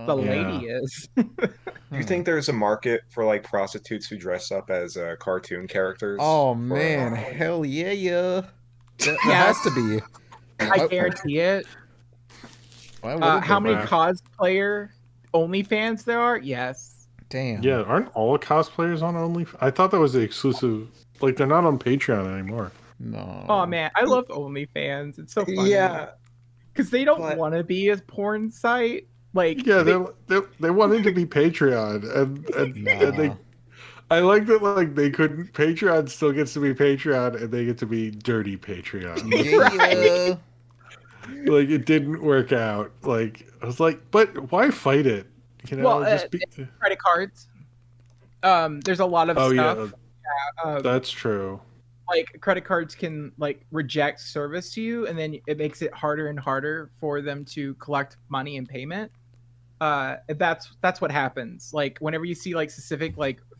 the lady is. Do you think there's a market for prostitutes who dress up as cartoon characters? Oh man, hell yeah. There has to be. I guarantee it. How many cosplayer OnlyFans there are? Yes. Damn. Yeah, aren't all cosplayers on OnlyFans? I thought that was the exclusive. Like they're not on Patreon anymore. No. Oh man, I love OnlyFans. It's so funny. Yeah, because they don't want to be a porn site. Like, yeah, they wanted to be Patreon, and they. I like that. They couldn't. Patreon still gets to be Patreon, and they get to be dirty Patreon. Yeah. It didn't work out. I was like, but why fight it? Credit cards. There's a lot of stuff. Yeah, that's true. Credit cards can reject service to you, and then it makes it harder and harder for them to collect money in payment. That's what happens. Whenever you see specific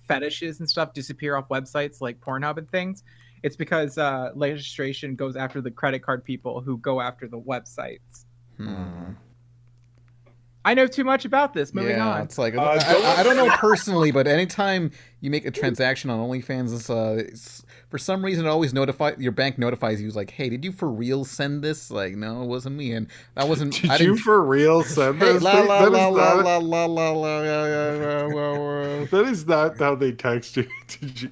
fetishes and stuff disappear off websites like Pornhub and things, it's because legislation goes after the credit card people who go after the websites. I know too much about this. Moving on. It's I don't know personally, but anytime you make a transaction on OnlyFans, it's for some reason it always your bank notifies you hey, did you for real send this? No, it wasn't me, and that wasn't. Did you for real send this? That is not how they text you. Did you?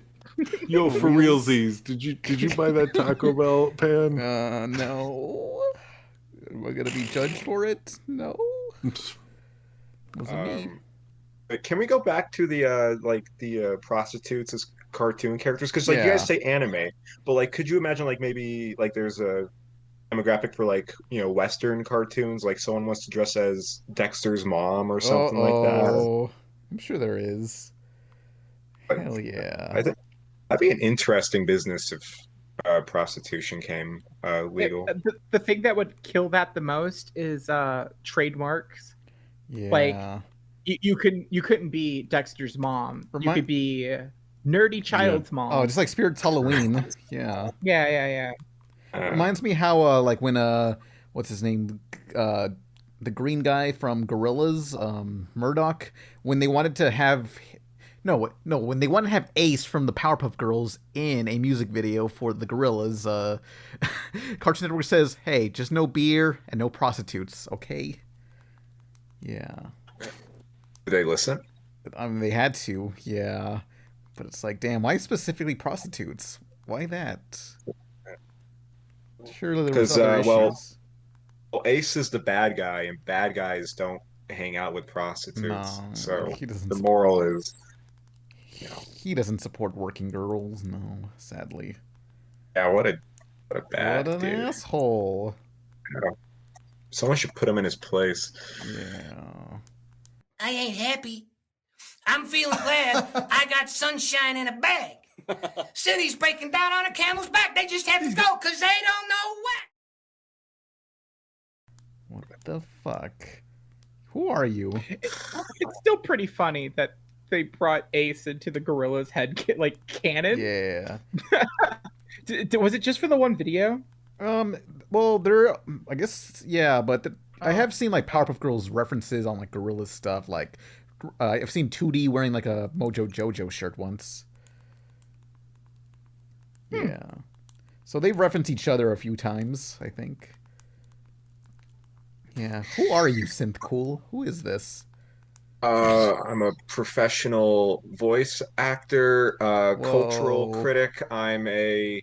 Yo, for realsies, did you buy that Taco Bell pan? No. Am I gonna be judged for it? No. Wasn't me. Can we go back to the prostitutes as cartoon characters? Because you guys say anime, but could you imagine maybe there's a demographic for Western cartoons? Someone wants to dress as Dexter's mom or something like that. I'm sure there is. Hell yeah. I think that'd be an interesting business if prostitution came legal. The thing that would kill that the most is trademarks. Yeah. You couldn't be Dexter's mom. You could be Nerdy Child's mom. Oh, just like Spirit's Halloween. Yeah. Yeah. Reminds me how when what's his name, the green guy from Gorillaz, Murdoch, when they wanted to have when they wanted to have Ace from the Powerpuff Girls in a music video for the Gorillaz, Cartoon Network says, "Hey, just no beer and no prostitutes, okay?" Yeah. Did they listen? I mean, they had to, yeah. But it's damn, why specifically prostitutes? Why that? Surely there was other issues. Well, Ace is the bad guy, and bad guys don't hang out with prostitutes. No, so he doesn't. the moral is He doesn't support working girls, no, sadly. Yeah, what a bad What an dude. asshole. Someone should put him in his place. Yeah. I ain't happy. I'm feeling glad I got sunshine in a bag. City's breaking down on a camel's back. They just have to go because they don't know what. What the fuck? Who are you? It's still pretty funny that they brought Ace into the Gorilla's head like cannon. Yeah. Was it just for the one video? Well, there, I guess, yeah, but I have seen like Powerpuff Girls references on like Gorilla stuff. Like, I've seen 2D wearing like a Mojo Jojo shirt once. Yeah. So they reference each other a few times, I think. Yeah. Who are you, SynthCool? Who is this? I'm a professional voice actor, cultural critic. I'm a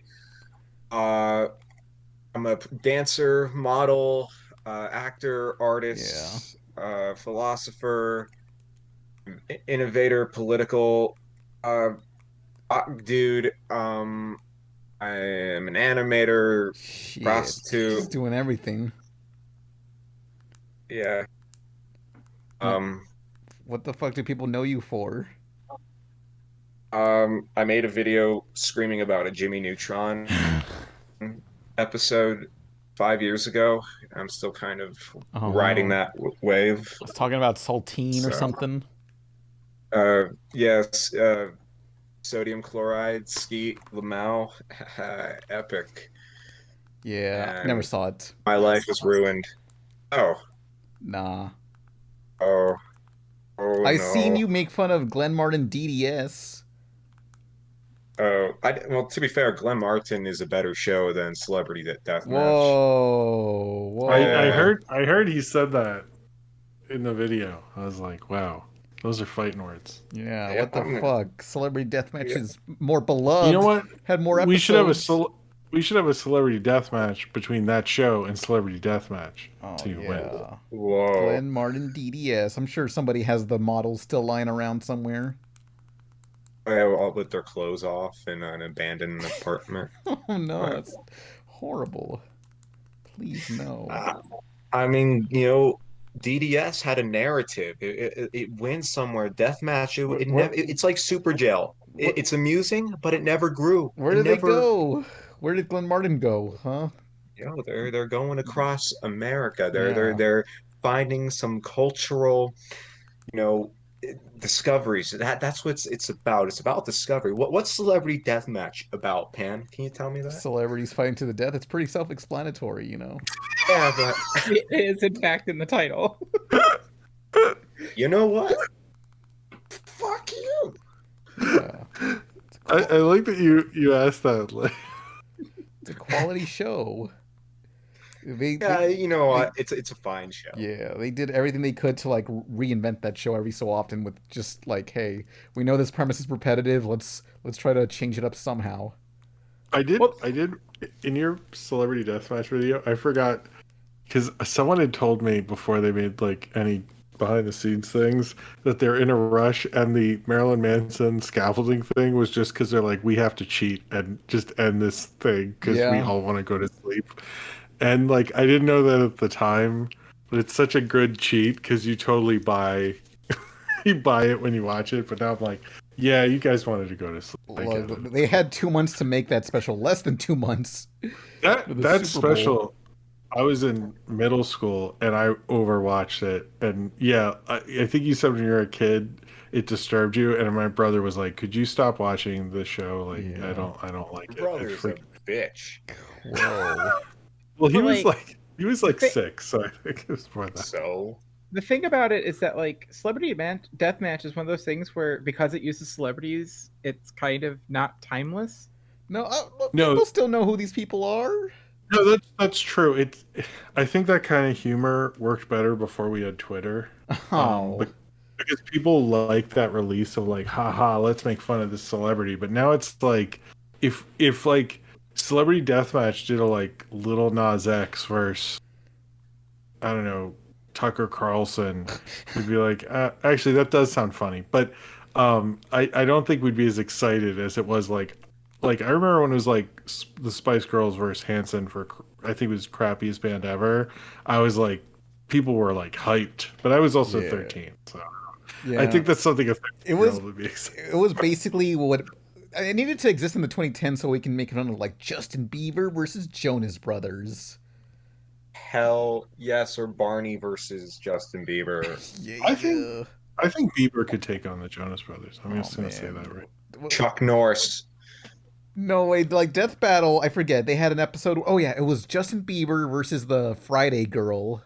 dancer, model, actor, artist, philosopher, innovator, political dude. I am an animator, Shit. prostitute. He's doing everything. Yeah. What the fuck do people know you for? I made a video screaming about a Jimmy Neutron episode 5 years ago. I'm still kind of riding that wave. I was talking about saltine or something. Yes, sodium chloride, skeet, Lamau, epic. Yeah, I never saw it. My life was ruined. Oh. Nah. Oh. I no. seen you make fun of Glenn Martin DDS. Oh, well, to be fair, Glenn Martin is a better show than Celebrity Deathmatch. Whoa. I heard he said that in the video. I was like, wow, those are fighting words. Yeah, what the fuck? Celebrity Deathmatch is more beloved. You know what? Had more episodes. We should have a Celebrity Deathmatch between that show and Celebrity Deathmatch to win. Whoa. Glenn Martin DDS. I'm sure somebody has the models still lying around somewhere. All with their clothes off in an abandoned apartment. Oh no, that's horrible. Please no. I mean, DDS had a narrative. It went somewhere. Deathmatch. It's like Super Jail. It's amusing, but it never grew. Where did they go? Where did Glenn Martin go? Huh? They're going across America. They're finding some cultural, discoveries. That's what it's about. It's about discovery. What's Celebrity Deathmatch about, Pan? Can you tell me that? Celebrities fighting to the death. It's pretty self-explanatory, Yeah, but It is in fact in the title. you know what? Fuck you. Yeah. I like that you asked that. Like, it's a quality show. You know what? It's a fine show. Yeah, they did everything they could to like reinvent that show every so often with just like, hey, we know this premise is repetitive. Let's try to change it up somehow. I did in your Celebrity Deathmatch video. I forgot because someone had told me before they made like any behind the scenes things that they're in a rush, and the Marilyn Manson scaffolding thing was just because they're like, we have to cheat and just end this thing because we all want to go to sleep. And like, I didn't know that at the time, but it's such a good cheat because you totally buy it when you watch it. But now I'm like, yeah, you guys wanted to go to sleep. Well, they had 2 months to make that special, less than 2 months. That's special. I was in middle school and I overwatched it. And yeah, I think you said when you were a kid, it disturbed you. And my brother was like, could you stop watching the show? Like, I don't like it. Brother's a bitch. Whoa. Well, he was like 6, so I think it was more than that. So the thing about it is that like Celebrity Deathmatch is one of those things where because it uses celebrities, it's kind of not timeless. No, people still know who these people are. No, that's true. I think that kind of humor worked better before we had Twitter. Because people like that release of like, haha, let's make fun of this celebrity. But now it's like, if like Celebrity Deathmatch did a like Lil Nas X versus, I don't know, Tucker Carlson, we'd be like, actually, that does sound funny. But I don't think we'd be as excited as it was like I remember when it was like the Spice Girls versus Hanson for I think it was crappiest band ever. I was like, people were like hyped, but I was also 13, so I think that's something a 13-year-old would be excited. It was basically what it needed to exist in the 2010s so we can make it on like Justin Bieber versus Jonas Brothers. Hell yes, or Barney versus Justin Bieber. I think Bieber could take on the Jonas Brothers. I'm just gonna say that right. Chuck Norris. No, wait, like Death Battle, I forget. They had an episode. Oh yeah, it was Justin Bieber versus the Friday Girl.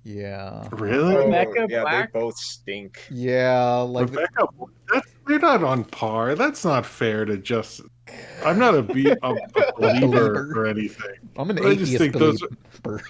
Yeah. Really? Rebecca yeah, Black? they both stink. Yeah, like Rebecca, they're not on par. That's not fair to just. I'm not a believer or anything. I'm an I just atheist think believer.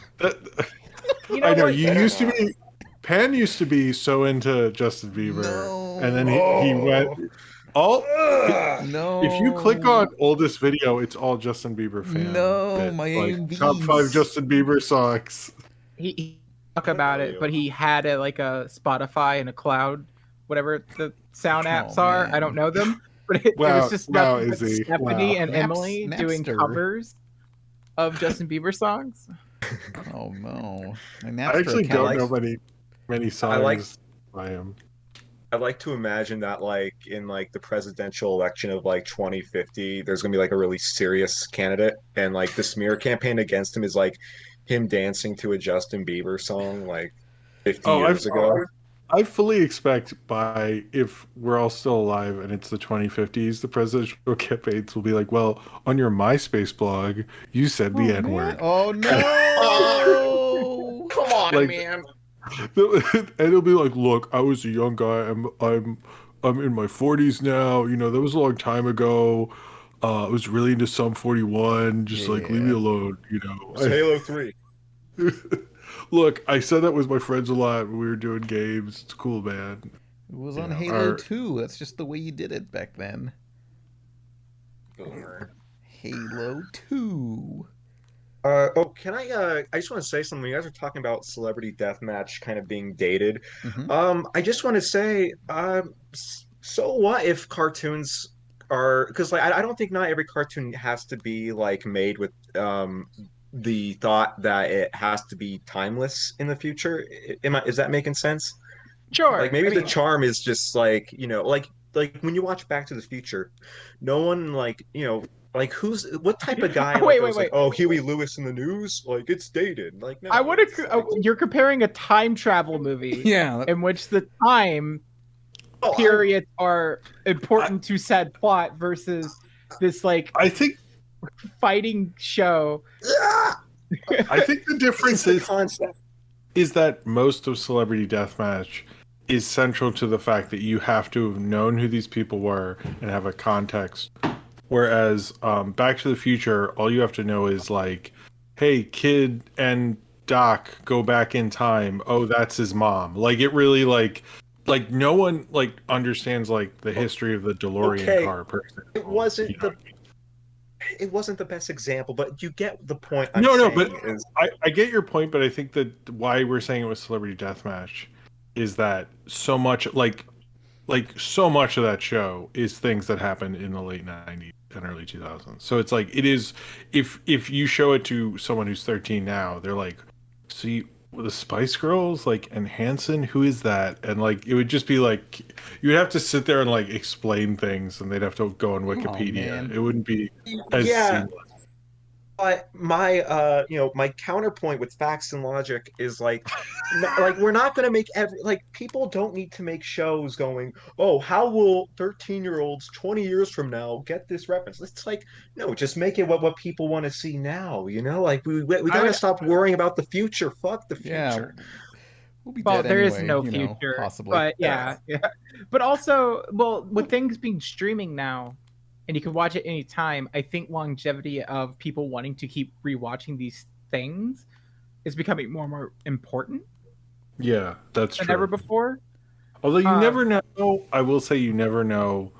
You know I know what? you used to be. Pan used to be so into Justin Bieber, and then he went. No. If you click on oldest video, it's all Justin Bieber fan. No, my like, AMVs. top 5 Justin Bieber songs. He talk about it, but he had a Spotify and a cloud, whatever the sound apps are. man. I don't know them, but it was just nothing but Izzy. Stephanie and Naps- Emily doing Napster. covers of Justin Bieber songs. Oh no. My I Napster actually account. don't know many songs by him. I like to imagine that like in like the presidential election of like 2050, there's gonna be like a really serious candidate, and like the smear campaign against him is like him dancing to a Justin Bieber song like 50 years ago. I fully expect by if we're all still alive and it's the 2050s, the presidential campaigns will be like, well, on your MySpace blog, you said the N-word. Oh no. Come on, Like- man. And it'll be like, look, I was a young guy. I'm in my 40s now. You know, that was a long time ago. I was really into Sum 41. Just like leave me alone. You know. It's Halo 3. Look, I said that with my friends a lot when we were doing games. It's cool, man. It was on Yeah, Halo our- 2. That's just the way you did it back then. Halo 2. Can I just want to say something. You guys are talking about celebrity deathmatch kind of being dated. Mhm. I just want to say, so what if cartoons are, because like I don't think not every cartoon has to be like made with the thought that it has to be timeless in the future. Is that making sense? Sure. Like maybe I mean, the charm is just like, like when you watch Back to the Future, no one like, like what type of guy Wait, goes wait. like, oh, Huey Lewis in the news, like it's dated. Like no, I would it's agree. You're comparing a time travel movie Yeah. in which the time Oh, periods are important to said plot versus this like I think fighting show. I think the difference the is concept. that most of Celebrity Deathmatch is central to the fact that you have to have known who these people were and have a context. Whereas Back to the Future, all you have to know is like, hey, Kid and Doc go back in time. Oh, that's his mom. Like it really like no one like understands like the history of the DeLorean car. Per se. It wasn't You know? it wasn't the best example, but you get the point. No, but I get your point, but I think that why we're saying it was Celebrity Deathmatch is that so much so much of that show is things that happened in the late 90s and early 2000s. So it's like it is if you show it to someone who's 13 now, they're like, see the Spice Girls, like, and Hanson, who is that? And like it would just be like you would have to sit there and like explain things, and they'd have to go on Wikipedia. man. It wouldn't be as seamless. But my my counterpoint with facts and logic is like like we're not going to make people don't need to make shows going, oh, how will 13-year-olds 20 years from now get this reference? It's like, no, just make it what people want to see now, like we got to stop worrying about the future. Fuck the future. Yeah. We'll be Well, dead there is anyway, no you know, future, possibly. but yeah. But also, well, with things being streaming now, and you can watch it anytime, I think longevity of people wanting to keep rewatching these things is becoming more and more important Yeah, that's than true. ever before. Although you never know, I will say you never know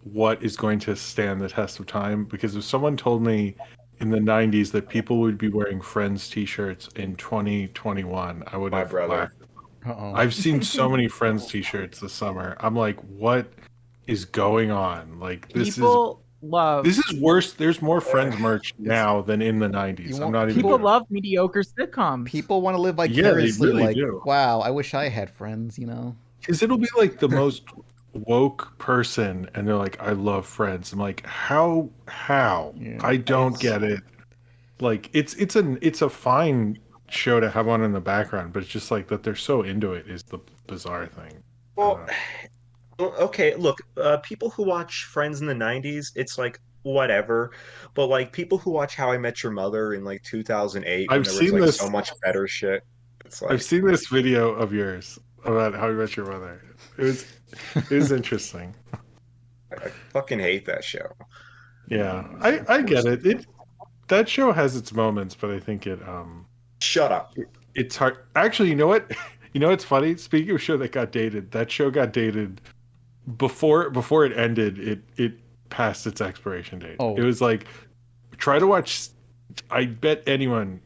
what is going to stand the test of time. Because if someone told me in the 90s that people would be wearing Friends t-shirts in 2021, I would My have brother. laughed. Uh-oh. I've seen so many Friends t-shirts this summer. I'm like, what is going on? Like, People love. this is worse. There's more Friends merch now than in the 90s. I'm not even People joking. love mediocre sitcoms. People want to live they vicariously. really like, do. wow, I wish I had friends. You know. Because it'll be like the most woke person, and they're like, "I love Friends." I'm like, "How? Yeah. I don't get it." Like, it's a fine show to have on in the background, but it's just like that they're so into it is the bizarre thing. Well, okay, look, people who watch Friends in the 90s, it's like whatever. But like people who watch How I Met Your Mother in like 2008 when I've there was seen like this. so much better shit. It's like I've seen this video of yours about How You Met Your Mother. It was interesting. I fucking hate that show. Yeah, I get it. That show has its moments, but I think Shut up. it's hard. Actually, you know what? You know what's funny? Speaking of a show that got dated, that show got dated before it ended. It passed its expiration date. Oh. It was like, try to watch. I bet anyone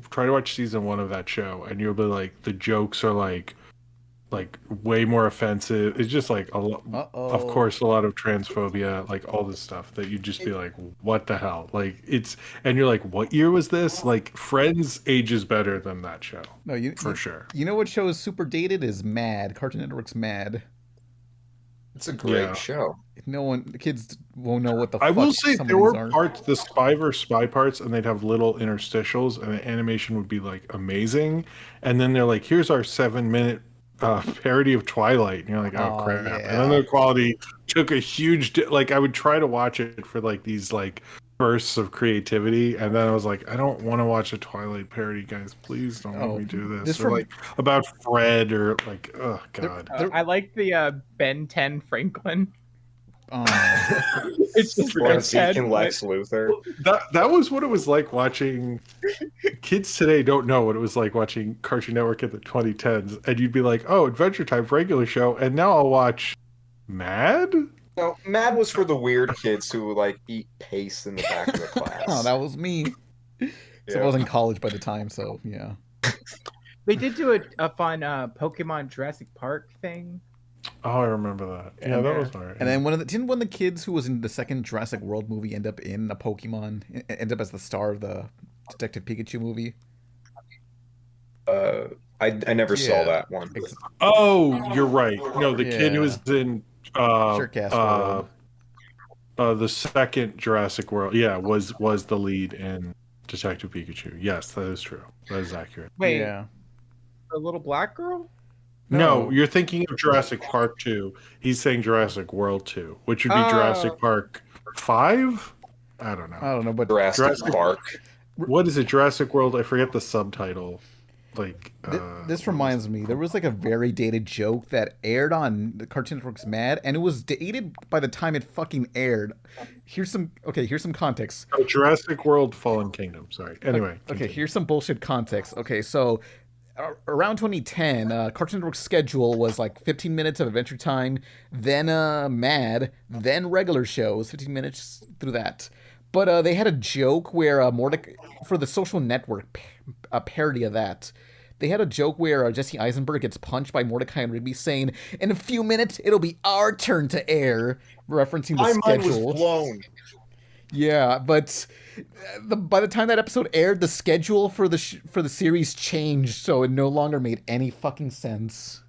try to watch season 1 of that show, and you'll be like, the jokes are like way more offensive. It's just like of course, a lot of transphobia, like all this stuff that you'd just be like, what the hell? Like and you're like, what year was this? Like, Friends ages better than that show. No, for sure. You know what show is super dated? Is Mad. Cartoon Network's Mad. It's a great Yeah. show. The kids won't know what the I fuck will say some there of these were are. parts, the spy parts, and they'd have little interstitials, and the animation would be like amazing. And then they're like, here's our 7-minute parody of Twilight, and you're like, oh crap. yeah. And then the quality took a huge like, I would try to watch it for like these like bursts of creativity, and then I was like, I don't want to watch a Twilight parody, guys. Please don't let me do this. Or like about Fred, or like, oh god. I like the Ben 10 Franklin. It's just Or Ben Zeke 10. and Lex Luthor. That was what it was like watching. Kids today don't know what it was like watching Cartoon Network in the 2010s, and you'd be like, "Oh, Adventure Time, regular show," and now I'll watch Mad. No, Mad was for the weird kids who like eat paste in the back of the class. Oh, that was me. So I was in college by the time, so yeah. They did do a fun Pokemon Jurassic Park thing. Oh, I remember that. Yeah, that was alright. And then didn't one of the kids who was in the second Jurassic World movie end up in a Pokemon? End up as the star of the Detective Pikachu movie? I never saw that one. Oh, you're right. No, the kid who was in Shirtcast World. the second Jurassic World, yeah, was the lead in Detective Pikachu. Yes, that is true. That is accurate. Wait, Yeah. the little black girl? No, you're thinking of Jurassic Park 2. He's saying Jurassic World 2, which would be Jurassic Park 5? I don't know. But Jurassic Park. What is it? Jurassic World? I forget the subtitle. Like this reminds me, there was like a very dated joke that aired on the Cartoon Network's Mad, and it was dated by the time it fucking aired. Here's some context. Oh, Jurassic World Fallen Kingdom. Sorry. Anyway. Okay, here's some bullshit context. Okay, so around 2010, Cartoon Network's schedule was like 15 minutes of Adventure Time, then Mad, then regular shows, 15 minutes through that. But they had a joke where for the Social Network, a parody of that, they had a joke where Jesse Eisenberg gets punched by Mordecai and Rigby, saying, "In a few minutes, it'll be our turn to air," referencing the My mind schedule. was blown. Yeah, but by the time that episode aired, the schedule for the series changed, so it no longer made any fucking sense.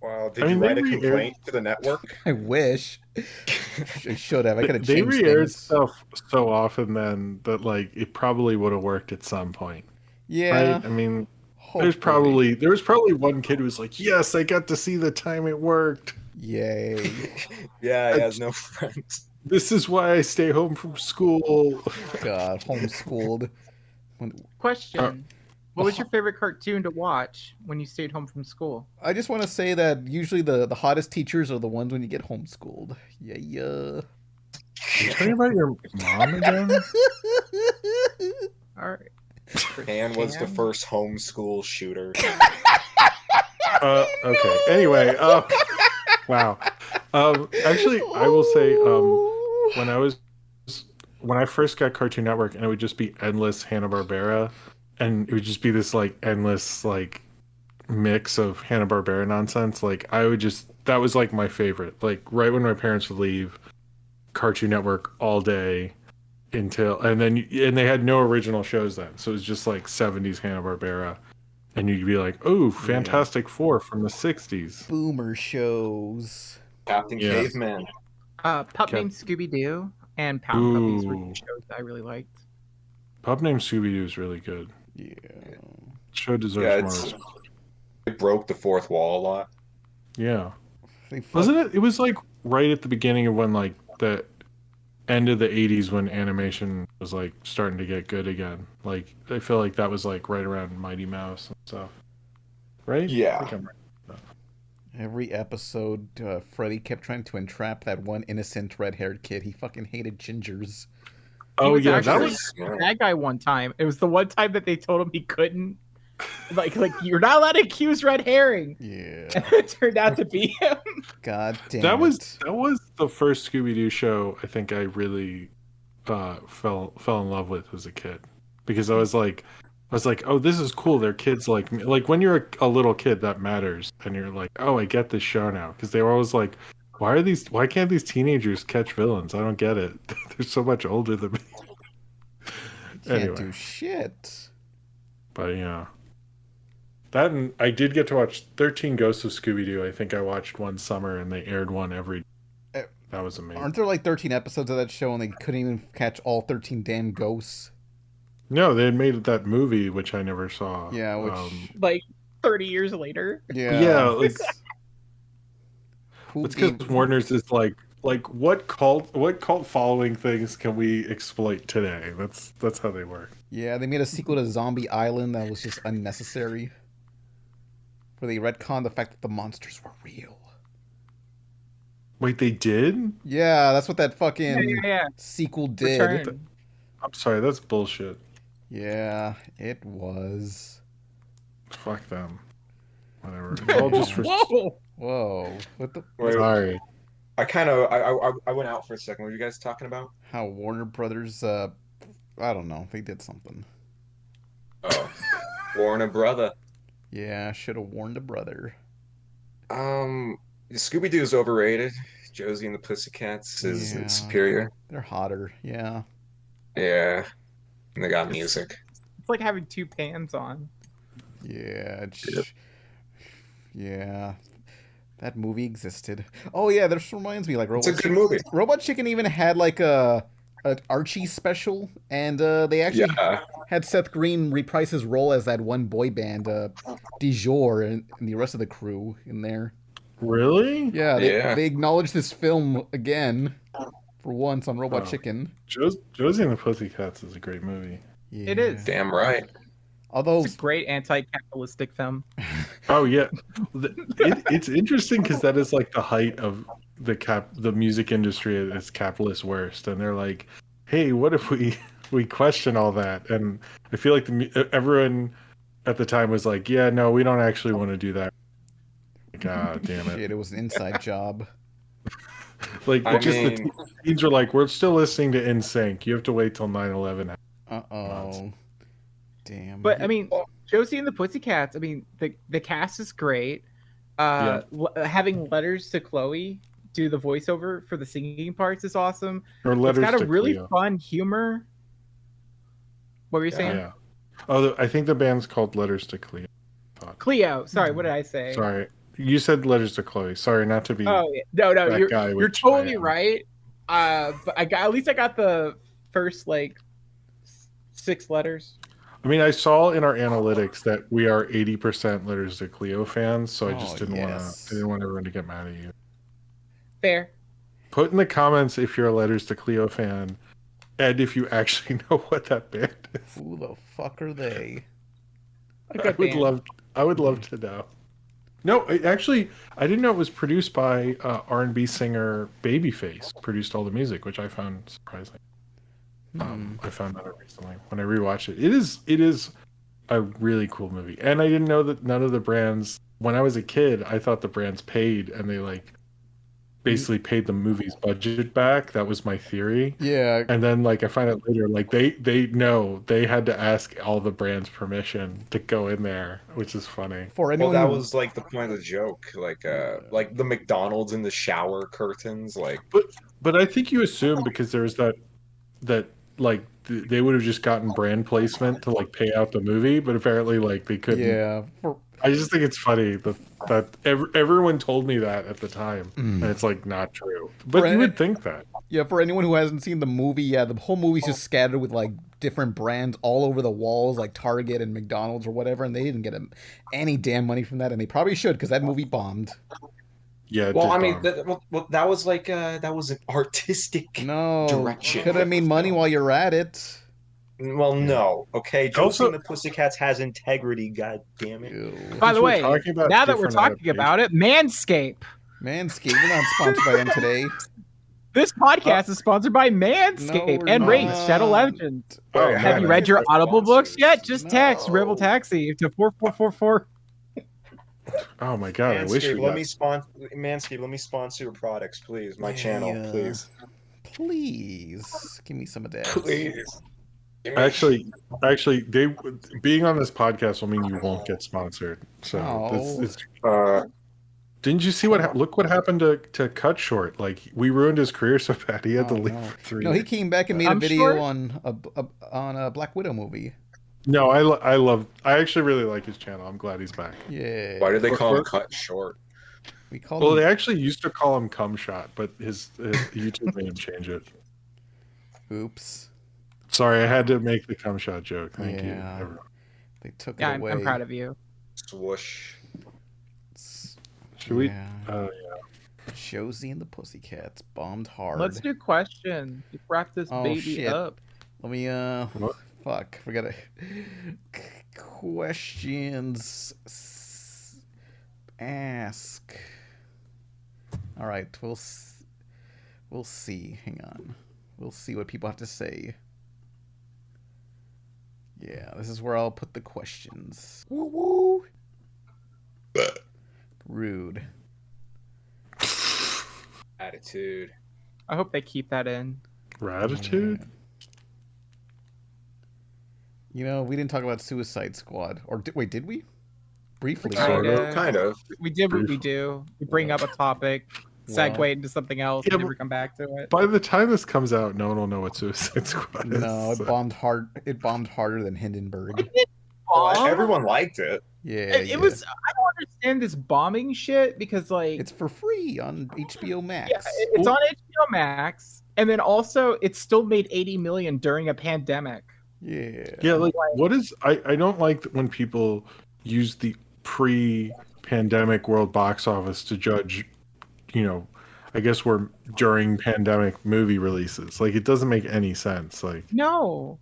Wow, did you write a complaint to the network? I wish. I should have. I could have They changed re-aired things. stuff so often then that like it probably would have worked at some point. Yeah. Right? I mean, Hopefully. there was probably one kid who was like, "Yes, I got to see the time it worked. Yay. Yeah, he has no friends. This is why I stay home from school." God, homeschooled. Question. What was your favorite cartoon to watch when you stayed home from school? I just want to say that usually the hottest teachers are the ones when you get homeschooled. Yeah. Are you talking about your mom again? All right. Han was the first homeschool shooter. Okay. Anyway, wow. Actually, I will say, when I first got Cartoon Network, and it would just be endless Hanna-Barbera, and it would just be this like endless like mix of Hanna-Barbera nonsense. Like that was like my favorite. Like right when my parents would leave, Cartoon Network all day and they had no original shows then. So it was just like 70s Hanna-Barbera. And you'd be like, oh, Fantastic Four from the 60s. Boomer shows. Captain Yeah. Caveman. Pup Named Scooby-Doo and Pound Puppies were two shows I really liked. Pup Named Scooby-Doo is really good. Yeah. Show deserves Yeah, more respect. it broke the fourth wall a lot. Yeah. They fuck- Wasn't it? It was like right at the beginning of when like the end of the 80s when animation was like starting to get good again. Like I feel like that was like right around Mighty Mouse and stuff. Right? Yeah. I think I'm right. Every episode, Freddy kept trying to entrap that one innocent red-haired kid. He fucking hated gingers. Oh was yeah, that actually- was That guy one time. It was the one time that they told him he couldn't. Like you're not allowed to accuse red herring. Yeah. And it turned out to be him. God damn that was it. the first Scooby-Doo show I think I really fell in love with as a kid. Because I was like, oh, this is cool. They're kids like me. Like when you're a little kid, that matters, and you're like, oh, I get this show now. Because they were always like, why can't these teenagers catch villains? I don't get it. They're so much older than me. Can't Anyway. do shit. But yeah, that and I did get to watch 13 Ghosts of Scooby-Doo. I think I watched one summer, and they aired one every. Uh, That was amazing. Aren't there like 13 episodes of that show and they couldn't even catch all 13 damn ghosts? No, they had made that movie, which I never saw. Yeah, which... Like 30 years later. Yeah, like Who it's because gave- Warner's is like what cult following things can we exploit today? That's how they work. Yeah, they made a sequel to Zombie Island that was just unnecessary. Where they retconned the fact that the monsters were real. Wait, they did? Yeah, that's what that fucking Yeah. sequel did. Return. I'm sorry, that's bullshit. Yeah, it was. Fuck them. Whatever. I'll just Whoa. Whoa. What the... Wait, sorry. I went out for a second. What were you guys talking about? How Warner Brothers, I don't know. They did something. Oh, Warner Brother. Yeah, should have warned a brother. Scooby-Doo is overrated. Josie and the Pussycats is Yeah. superior. They're hotter. Yeah. Yeah, and they got music. It's like having two pans on. Yeah. Yep. Yeah. That movie existed. Oh yeah, this reminds me. Like It's a good movie. Robot Chicken even had like an Archie special, and they actually Yeah, had Seth Green reprise his role as that one boy band, Dijon, and the rest of the crew in there. Really? Yeah, Yeah. they acknowledged this film again for once on Robot Oh. Chicken. Josie and the Pussycats is a great movie. Yeah. It is. damn right. Although, It's a great anti-capitalistic film. Oh yeah, it's interesting because that is like the height of the music industry at its capitalist worst, and they're like, hey, what if we question all that? And I feel like everyone at the time was like, yeah, no, we don't actually want to do that. God damn it! shit, it was an inside job. Like I just mean- the teens are like, we're still listening to NSYNC. You have to wait till 9/11. Uh-oh. Damn. But I mean, Josie and the Pussycats. I mean, the cast is great. Having Letters to Chloe do the voiceover for the singing parts is awesome. Or It's letters got a to really Cleo. fun humor. What were you saying? Yeah. Oh, I think the band's called Letters to Cleo. Cleo. Sorry, what did I say? Sorry, you said Letters to Chloe. Sorry, not to be. Oh yeah. No, that guy, you're which totally I am. right. But at least I got the first like 6 letters. I mean, I saw in our analytics that we are 80% Letters to Cleo fans, so I just Oh, didn't yes. want everyone to get mad at you. Fair. Put in the comments if you're a Letters to Cleo fan, and if you actually know what that band is. Who the fuck are they? A good band. I would love to know. No, I didn't know it was produced by R&B singer Babyface. Produced all the music, which I found surprising. I found that out recently when I rewatched it. It is a really cool movie, and I didn't know that none of the brands. When I was a kid, I thought the brands paid, and they like basically paid the movie's budget back. That was my theory. Yeah. And then like I find out later, like they know they had to ask all the brands permission to go in there, which is funny. For Well, anyone that who- was like the point of the joke, like the McDonald's in the shower curtains, like. But I think you assume because there was that like they would have just gotten brand placement to like pay out the movie, but apparently like they couldn't. Yeah. I just think it's funny that everyone told me that at the time, and it's like not true. But you would think that. Yeah, for anyone who hasn't seen the movie, yeah, the whole movie's just scattered with like different brands all over the walls, like Target and McDonald's or whatever, and they didn't get any damn money from that, and they probably should because that movie bombed. Yeah. Well, I mean, that was like that was an artistic direction. Could have made money while you're at it. Well, no. Okay, Josie Also- and the Pussycats has integrity. God damn it. Ew. By the we're way, talking about now that we're different talking about it, Manscaped. Manscaped, we're not sponsored by them today. This podcast is sponsored by Manscaped we're and Race not. Shadow Legend. Oh, Have man. you read your Audible books yet? Just text No. Rebel Taxi to 4444. Oh my god! I wish we Manscaped, let got. me Manscaped, let me sponsor your products, please. My channel, Yeah. please. Please give me some of that. Please. Actually, they being on this podcast will mean you won't get sponsored. So this is, didn't you see look what happened to Cut Short? Like we ruined his career so bad he had to leave for 3 No, he years. came back and made a I'm video short. on a Black Widow movie. No, I actually really like his channel. I'm glad he's back. Yeah. Why did they call him Cut Short? We call Well, him. they actually used to call him Cum Shot, but his YouTube made him change it. Oops. Sorry, I had to make the Cum Shot joke. Thank you. Yeah. everyone. They took Yeah, it away. I'm proud of you. Swoosh. Should we? Yeah. Josie and the Pussycats bombed hard. Let's do questions. Let's wrap this Oh, baby shit. up. Let me What? fuck. We gotta questions ask. All right, we'll see. Hang on. We'll see what people have to say. Yeah, this is where I'll put the questions. Woo woo. Rude. Attitude. I hope they keep that in. Gratitude? You know, we didn't talk about Suicide Squad. Or wait, did we? Briefly. Sort of. Kinda. Kind of. We did what we Brief. do. We bring up a topic, segue Well. into something else, Yeah, and never but- come back to it. By the time this comes out, no one will know what Suicide Squad is. No, it so- bombed hard. It bombed harder than Hindenburg. Bomb? Everyone liked it. Yeah, It was. I don't understand this bombing shit because, like, It's for free on HBO Max. yeah, it's on HBO Max, and then also it still made 80 million during a pandemic. Yeah, like what is I don't like when people use the pre-pandemic world box office to judge, you know, I guess we're during pandemic movie releases. Like it doesn't make any sense. Like No,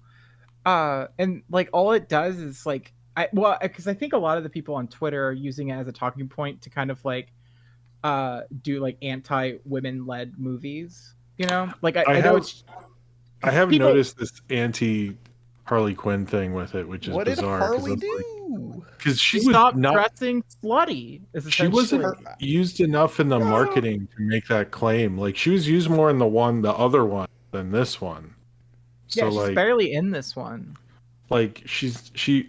and like all it does is like because I think a lot of the people on Twitter are using it as a talking point to kind of like do like anti-women led movies. You know, like I know it's. I have people- noticed this anti Harley Quinn thing with it, which is What did bizarre. Harley do? Because she She was stopped not. dressing slutty. Is She wasn't essentially- used enough in the marketing to make that claim. Like she was used more in the other one than this one. Yeah, So she's like, barely in this one. like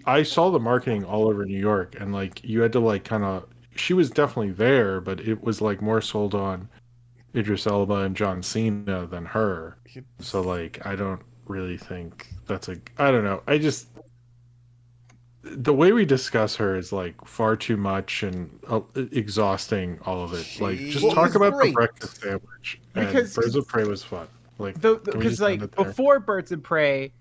I saw the marketing all over New York, and like you had to like kind of. She was definitely there, but it was like more sold on Idris Elba and John Cena than her. So like I don't really think that's I don't know. I just the way we discuss her is like far too much and exhausting. All of it. Like just She talk is about great. the breakfast sandwich. Because- and Birds of Prey was fun. Like can we Because just end like it there? before Birds of Prey,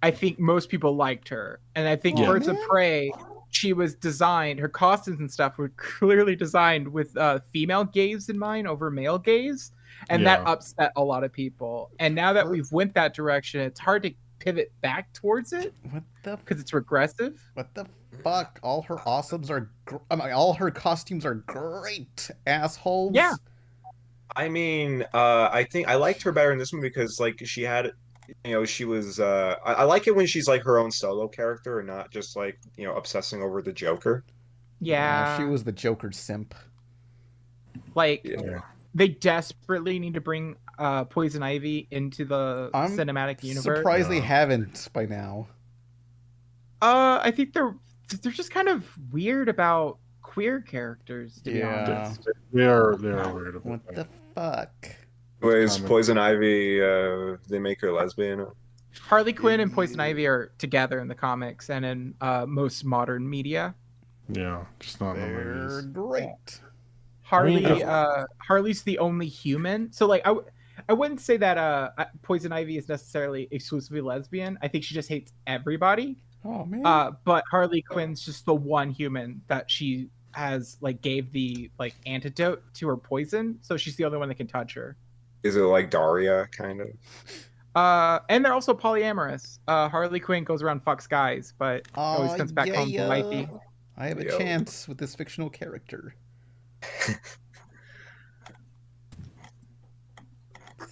I think most people liked her, and I think Yeah. Birds of Prey, she was designed. Her costumes and stuff were clearly designed with female gaze in mind over male gaze, and that Yeah. upset a lot of people. And now that we've went that direction, it's hard to pivot back towards it What the because it's regressive. what the fuck? All her awesomes are. All her costumes are great, assholes. Yeah. I mean, I think I liked her better in this one because like she had, you know, she was. I like it when she's like her own solo character and not just like obsessing over the Joker. Yeah, She was the Joker simp. like Yeah. they desperately need to bring Poison Ivy into the cinematic universe. Surprised they haven't by now. I think they're just kind of weird about queer characters, to be honest. They are weird about What that. the fuck? Wait, is Poison Ivy, they make her lesbian? Harley Quinn and Poison Ivy are together in the comics and in most modern media. Yeah, just not in the They're movies. great. Harley's the only human. So like I wouldn't say that Poison Ivy is necessarily exclusively lesbian. I think she just hates everybody. Oh man. But Harley Quinn's just the one human that she has like gave the like antidote to her poison, so she's the only one that can touch her. Is it like Daria, kind of? And they're also polyamorous. Harley Quinn goes around fucks guys, but always comes back home to wifey. I have a chance with this fictional character.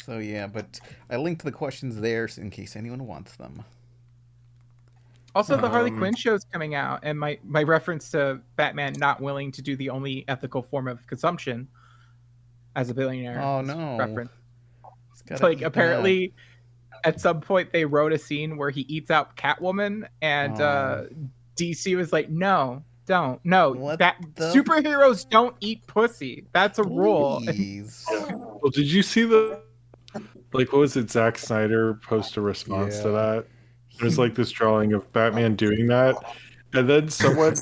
So yeah, but I linked the questions there in case anyone wants them. Also, the Harley Quinn show's coming out, and my reference to Batman not willing to do the only ethical form of consumption as a billionaire. Oh no! Reference. Like apparently, at some point they wrote a scene where he eats out Catwoman, and DC was like, "No, don't, no. Superheroes don't eat pussy. That's a rule." Well, did you see what was it? Zack Snyder posted a response to that. There's like this drawing of Batman doing that, and then someone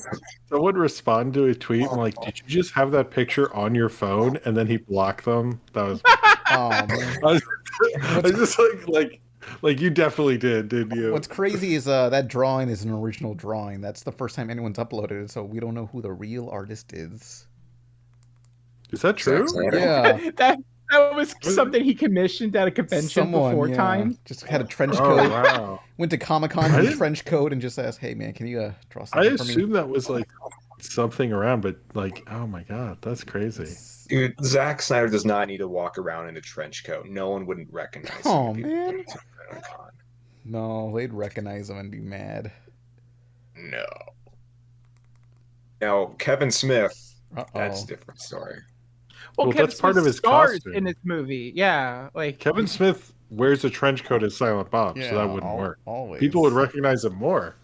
responded to a tweet and like, "Did you just have that picture on your phone?" And then he blocked them. That was. Man. I was just like you definitely didn't you? What's crazy is that drawing is an original drawing. That's the first time anyone's uploaded it, so we don't know who the real artist is. Is that true? Yeah. That was something he commissioned at a convention before time. Just had a trench coat. Wow. Went to Comic-Con in a trench coat and just asked, "Hey man, can you draw something for me?" I assumed that was like something around, but like, oh my god, that's crazy. Dude, Zack Snyder does not need to walk around in a trench coat. No one wouldn't recognize him. Oh man. No, they'd recognize him and be mad. No. Now, Kevin Smith, that's a different story. Well, that's part of his costume in this movie. Yeah, like Kevin Smith wears a trench coat as Silent Bob, so that wouldn't work. Always. People would recognize him more.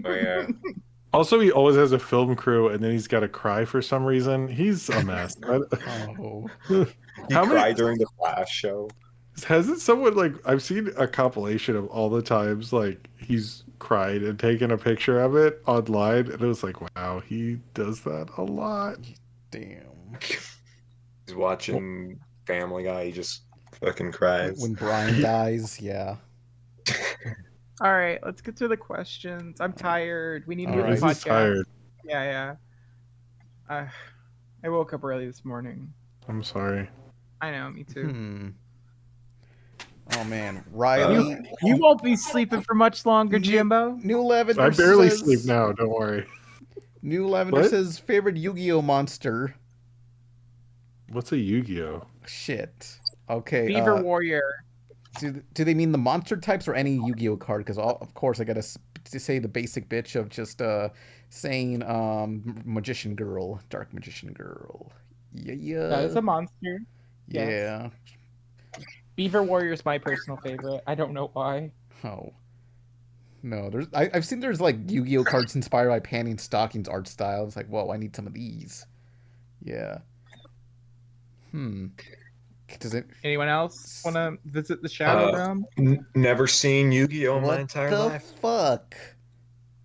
Oh yeah. Also, he always has a film crew, and then he's got to cry for some reason. He's a mess. He cried during the Flash show. Hasn't someone like I've seen a compilation of all the times like he's cried and taken a picture of it online, and it was like, wow, he does that a lot. Damn. He's watching Family Guy. He just fucking cries when Brian dies. Yeah. All right, let's get to the questions. I'm tired. We need to do the Izzy's podcast. tired. Yeah. I woke up early this morning. I'm sorry. I know, me too. Oh man, Riley, you won't be sleeping for much longer, Jimbo. New Lavender. I barely sleep now. Don't worry. New Lavender says favorite Yu-Gi-Oh monster. What's a Yu-Gi-Oh? Shit. Okay. Beaver Warrior. Do they mean the monster types or any Yu-Gi-Oh card? Because of course I gotta say the basic bitch of just saying Magician Girl, Dark Magician Girl. Yeah. That is a monster. Yeah. Yes. Beaver Warrior is my personal favorite. I don't know why. Oh. No, I've seen there's like Yu-Gi-Oh cards inspired by Panty and Stockings art style. It's like, whoa, I need some of these. Yeah. Does it? Anyone else want to visit the Shadow Realm? Never seen Yu-Gi-Oh in my entire life. Fuck?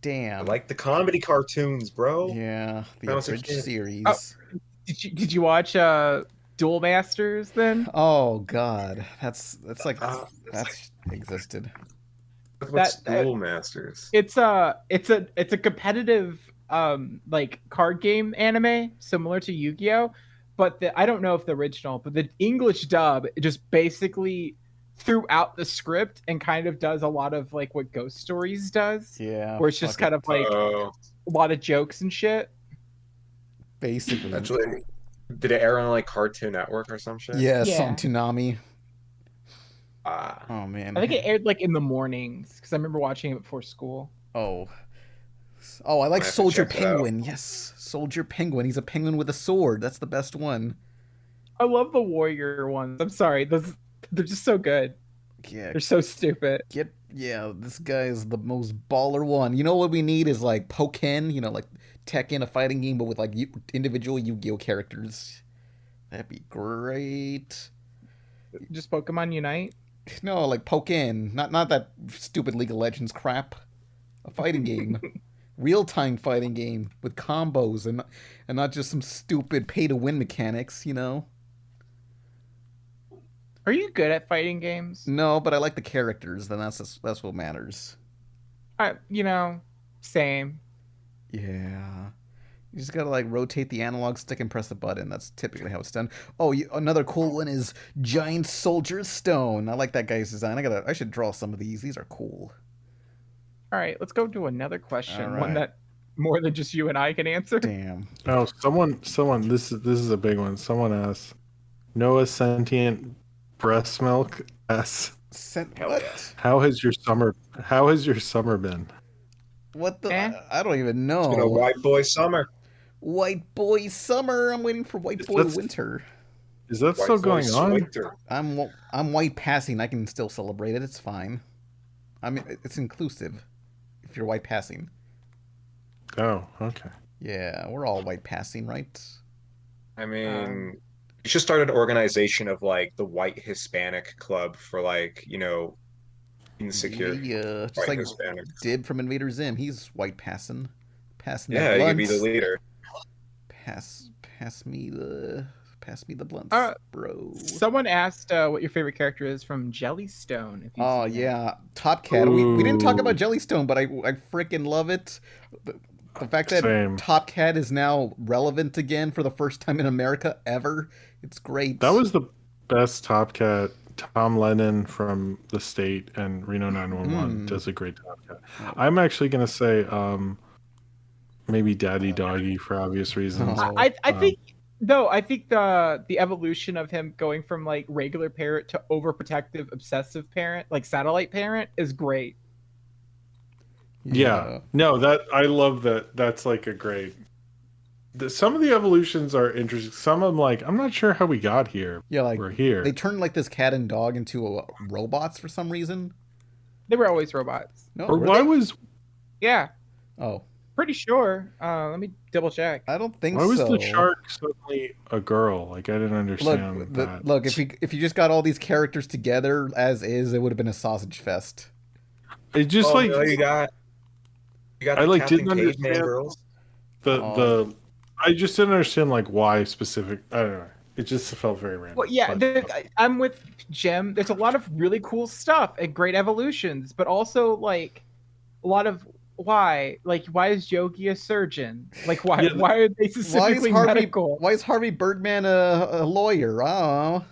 Damn. I like the comedy cartoons, bro. Yeah, the abridged series. Oh, did you watch Duel Masters then? Oh god, that's like that's existed. What's Duel Masters? It's a competitive like card game anime similar to Yu-Gi-Oh, but I don't know if the original, but the English dub just basically threw out the script and kind of does a lot of like what Ghost Stories does. Yeah, where it's just kind of like a lot of jokes and shit. Basically, actually, did it air on like Cartoon Network or some shit? Yes, on Toonami. Oh man, I think it aired like in the mornings because I remember watching it before school. Oh, I like Soldier Penguin. Yes, Soldier Penguin. He's a penguin with a sword. That's the best one. I love the warrior ones. I'm sorry, they're just so good. Yeah, They're so stupid. this guy is the most baller one. You know what we need is like Pokken, like Tekken, a fighting game, but with like individual Yu-Gi-Oh characters. That'd be great. Just Pokemon Unite. No, like Pokken, not that stupid League of Legends crap. A fighting game, real-time fighting game with combos and not just some stupid pay-to-win mechanics. Are you good at fighting games? No, but I like the characters. Then that's what matters. Same. Yeah. You just gotta like rotate the analog stick and press the button. That's typically how it's done. Oh, another cool one is Giant Soldier Stone. I like that guy's design. I should draw some of these. These are cool. All right, let's go to another question. All right. One that more than just you and I can answer. Damn. Oh, someone. This is a big one. Someone asked, Noah Sentient Breast Milk S. What? How has your summer been? What the? Eh? I don't even know. It's been a white boy summer. White boy summer. I'm waiting for white boy winter. Is that White still boy going on? winter. I'm white passing. I can still celebrate it. It's fine. I mean, it's inclusive. If you're white passing. Oh, okay. Yeah, we're all white passing, right? I mean, you should start an organization of like the White Hispanic Club for like, insecure Yeah, just white like Hispanics. Dib from Invader Zim. He's white passing. Passing Yeah, the you could be blunts. the leader. Pass me the blunts, bro. Someone asked what your favorite character is from Jellystone. If you've Oh seen it. yeah, Top Cat. We didn't talk Ooh. about Jellystone, but I freaking love it. The fact that Same. Top Cat is now relevant again for the first time in America ever. It's great. That was the best Top Cat. Tom Lennon from The State and Reno 911 does a great Top Cat. I'm actually gonna say maybe Daddy Doggy for obvious reasons. Oh. I think the evolution of him going from like regular parent to overprotective obsessive parent, like satellite parent, is great. Yeah. No, that I love that. That's like a great. Some of the evolutions are interesting. Some of them, like, I'm not sure how we got here. Yeah, like We're here. They turned like this cat and dog into robots for some reason. They were always robots. No, Or were why they? was Yeah, Oh, pretty sure. Let me double check. I don't think why was so. the shark suddenly a girl? Like, I didn't understand that. Look, if you just got all these characters together as is, it would have been a sausage fest. It just like no, you got I, the like, Captain didn't Caveman understand- girls. the I just didn't understand like why specific. I don't know. It just felt very random. Well, yeah, But- I'm with Jim. There's a lot of really cool stuff and great evolutions, but also like a lot of why is Yogi a surgeon? Like why Yeah, why are they specifically medical? Why is Harvey Birdman a lawyer? I don't know.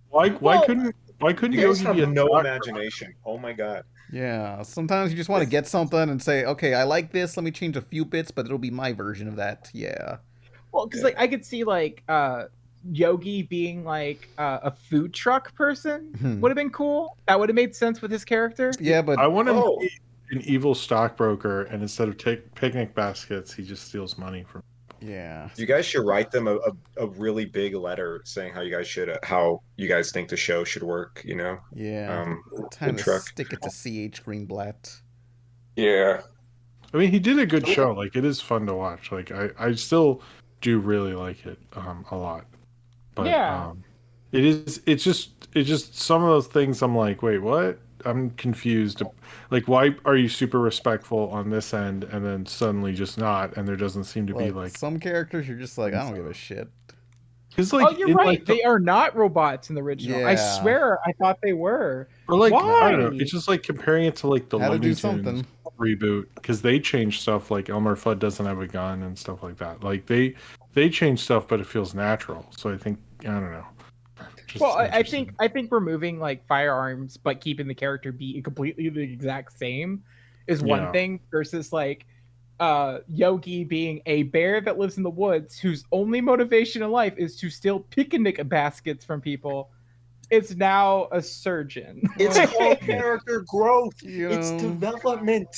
why Well, couldn't You guys Yogi be a have no doctor? imagination. Oh my god. Yeah, sometimes you just want to get something and say, okay, I like this. Let me change a few bits, but it'll be my version of that. Yeah. Well, because like I could see like Yogi being like a food truck person would have been cool. That would have made sense with his character. Yeah, but I want him Oh. to be an evil stockbroker, and instead of picnic baskets, he just steals money from. yeah. You guys should write them a really big letter saying how you guys think the show should work, Yeah. Time food to truck. stick it to C.H. Greenblatt. Yeah. I mean, he did a good show. Like, it is fun to watch. Like, I still do really like it a lot. But Yeah. it's just some of those things I'm like, wait, what? I'm confused. Like, why are you super respectful on this end and then suddenly just not? And there doesn't seem to be like, some characters you're just like, I don't give a shit. because like, Oh, you're in, right. like, They are not robots in the original. I Yeah. swear, I thought they were. or like, I don't know. Why? It's just like comparing it to like the Had to do Looney Tunes something. reboot because they changed stuff. Like Elmer Fudd doesn't have a gun and stuff like that. Like they change stuff, but it feels natural. So I think I don't know. Just Well, I interesting. think removing like firearms but keeping the character be completely the exact same is one Yeah. thing versus like Yogi being a bear that lives in the woods whose only motivation in life is to steal picnic baskets from people. Is now a surgeon. It's called character growth. You It's know. development.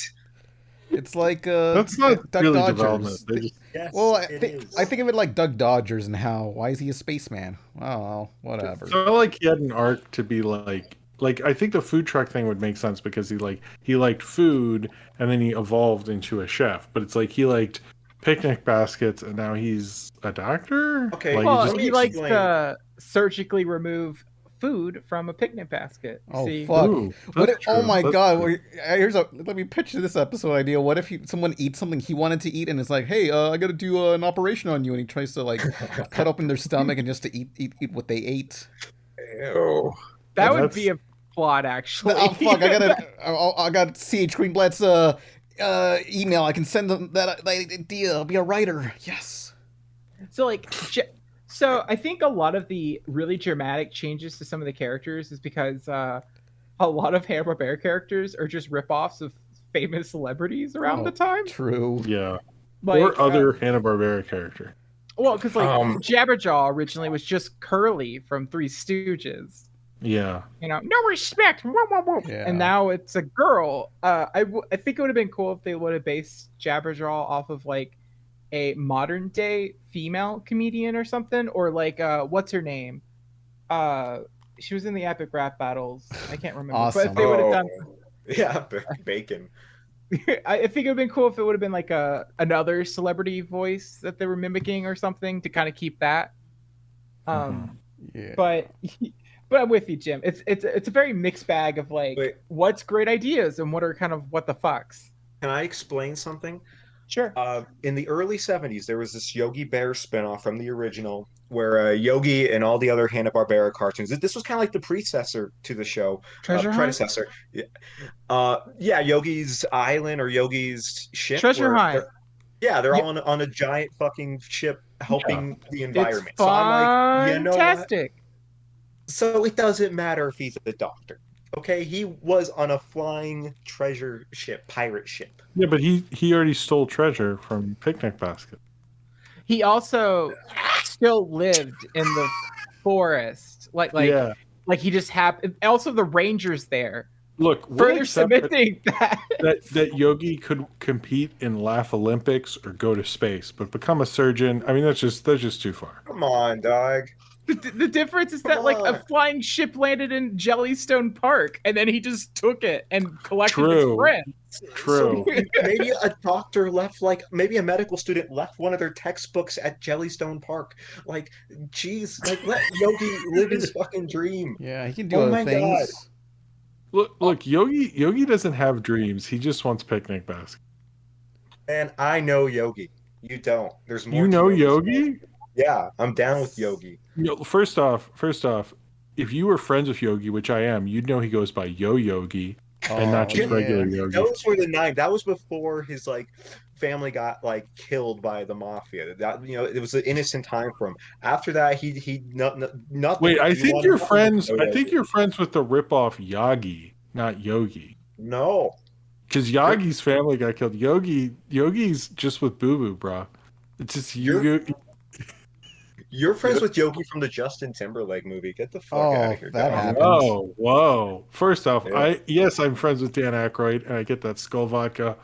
It's like That's not Duck really Dodgers. development. They just, Yes, Well, I it think is. I think of it like Duck Dodgers and how why is he a spaceman? Oh, whatever. felt like he had an arc to be like I think the food truck thing would make sense because he liked food and then he evolved into a chef. But it's like he liked picnic baskets and now he's a doctor. Okay, Like, Well, let me he likes explain. to surgically remove food from a picnic basket. Oh See? fuck! Ooh, What that's if, oh true. my That's god! true. Let me pitch this episode idea. What if someone eats something he wanted to eat and it's like, hey, I got to do an operation on you, and he tries to like cut open their stomach and just to eat what they ate. Ew. That would That's- be a plot, actually. Oh fuck! I got CH Greenblatt's email. I can send them that idea. I'll be a writer. Yes. So like, so I think a lot of the really dramatic changes to some of the characters is because a lot of Hanna-Barbera characters are just ripoffs of famous celebrities around the time. True. Yeah. Like, or other Hanna-Barbera character. well, because like Um, Jabberjaw originally was just Curly from Three Stooges. Yeah. You know, no respect. Whoa, whoa, whoa. Yeah. And now it's a girl. I think it would have been cool if they would have based Jabberjaw off of like a modern day female comedian or something, or like what's her name? She was in the epic rap battles. I can't remember. But Awesome. if they would have done, Yeah, bacon. I think it would have been cool if it would have been like another celebrity voice that they were mimicking or something to kind of keep that. Yeah. But I'm with you, Jim. It's a very mixed bag of like Wait. what's great ideas and what are kind of what the fucks. Can I explain something? Sure. In the early 70s, there was this Yogi Bear spinoff from the original where Yogi and all the other Hanna-Barbera cartoons, this was kind of like the predecessor to the show. Treasure Hunt? Predecessor. Yeah, Yogi's Island or Yogi's ship. Treasure where Hunt. they're all on a giant fucking ship helping the environment. It's So I'm like, you know what? fantastic. So it doesn't matter if he's a doctor. Okay, he was on a flying treasure ship, pirate ship. Yeah, but he already stole treasure from Picnic Basket. He also still lived in the forest, like Yeah. like he just happened. Also, the rangers there Look, we'll further accept that- cementing that Yogi could compete in Laugh Olympics or go to space, but become a surgeon. I mean, that's just too far. Come on, dog. The difference is that Come like a on. flying ship landed in Jellystone Park, and then he just took it and collected True. his friends. True. So maybe a doctor left, like maybe a medical student left one of their textbooks at Jellystone Park. Like, geez, like let Yogi live his fucking dream. Yeah, he can do Oh other my things. Look, Yogi doesn't have dreams. He just wants Picnic Basket. And I know Yogi. You don't. There's more. You to know Yogi's Yogi? story. Yeah, I'm down with Yogi. First off, if you were friends with Yogi, which I am, you'd know he goes by Yo Yogi and not just yeah. regular Yogi. Those were the 90s. That was before his like family got like killed by the mafia. That it was an innocent time for him. After that, he nothing. Wait, I He think wanted you're nothing friends. to do I with think it. you're friends with the ripoff Yagi, not Yogi. No. Because Yagi's family got killed. Yogi's just with Boo Boo, bro. It's just you. You're friends with Yogi from the Justin Timberlake movie. Get the fuck out of here. that dog. happened. Whoa. First off, Yeah. I'm friends with Dan Aykroyd, and I get that skull vodka,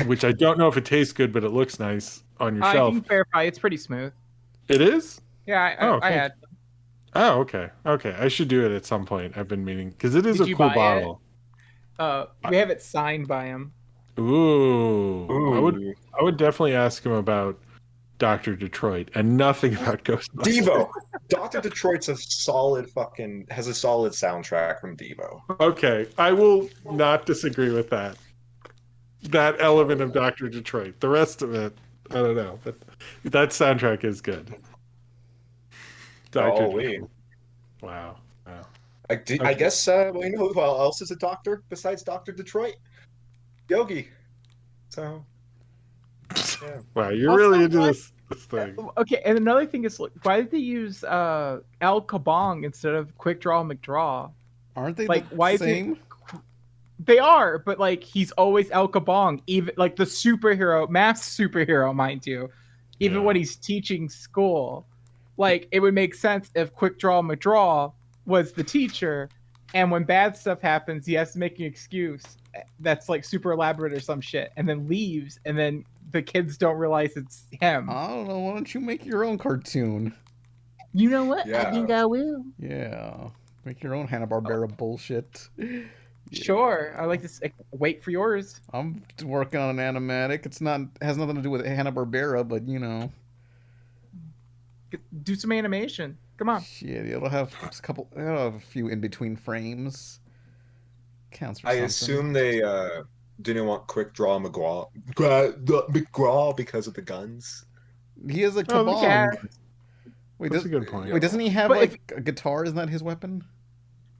which I don't know if it tastes good, but it looks nice on your I shelf. can verify it's pretty smooth. It is? Yeah, Oh, I thank had. Oh, okay. Okay. I should do it at some point. I've been meaning because it is Did a you cool buy it? bottle. We have it signed by him. Ooh. Ooh. I would definitely ask him about Dr. Detroit and nothing about Ghostbusters. Devo. Dr. Detroit's has a solid soundtrack from Devo. Okay. I will not disagree with that. That element of Dr. Detroit. The rest of it, I don't know. But that soundtrack is good. Dr. Golly. Detroit. Wow. I Okay. guess well, you know who else is a doctor besides Dr. Detroit? Yogi. So yeah. Wow, you're Also, really into why- this thing. Okay, and another thing is, like, why did they use Al Kabong instead of Quick Draw McDraw? Aren't they Like, the why is it- same? They are, but like he's always Al Kabong, even like the superhero, math superhero, mind you. Even Yeah. when he's teaching school, like it would make sense if Quick Draw McDraw was the teacher, And when bad stuff happens, he has to make an excuse that's like super elaborate or some shit, and then leaves, and then the kids don't realize it's him. I don't know. Why don't you make your own cartoon? You know what? Yeah. I think I will. Yeah, make your own Hanna-Barbera bullshit. Sure. I like to wait for yours. I'm working on an animatic. It's not has nothing to do with Hanna-Barbera, but you know. Do some animation. Come on. Shit, it'll have a few in between frames. Counts for I something. assume they didn't want Quick Draw McGraw because of the guns. He has a Oh, kabong. yeah. Wait, That's a good point. Wait, doesn't he have But like a guitar? Isn't that his weapon?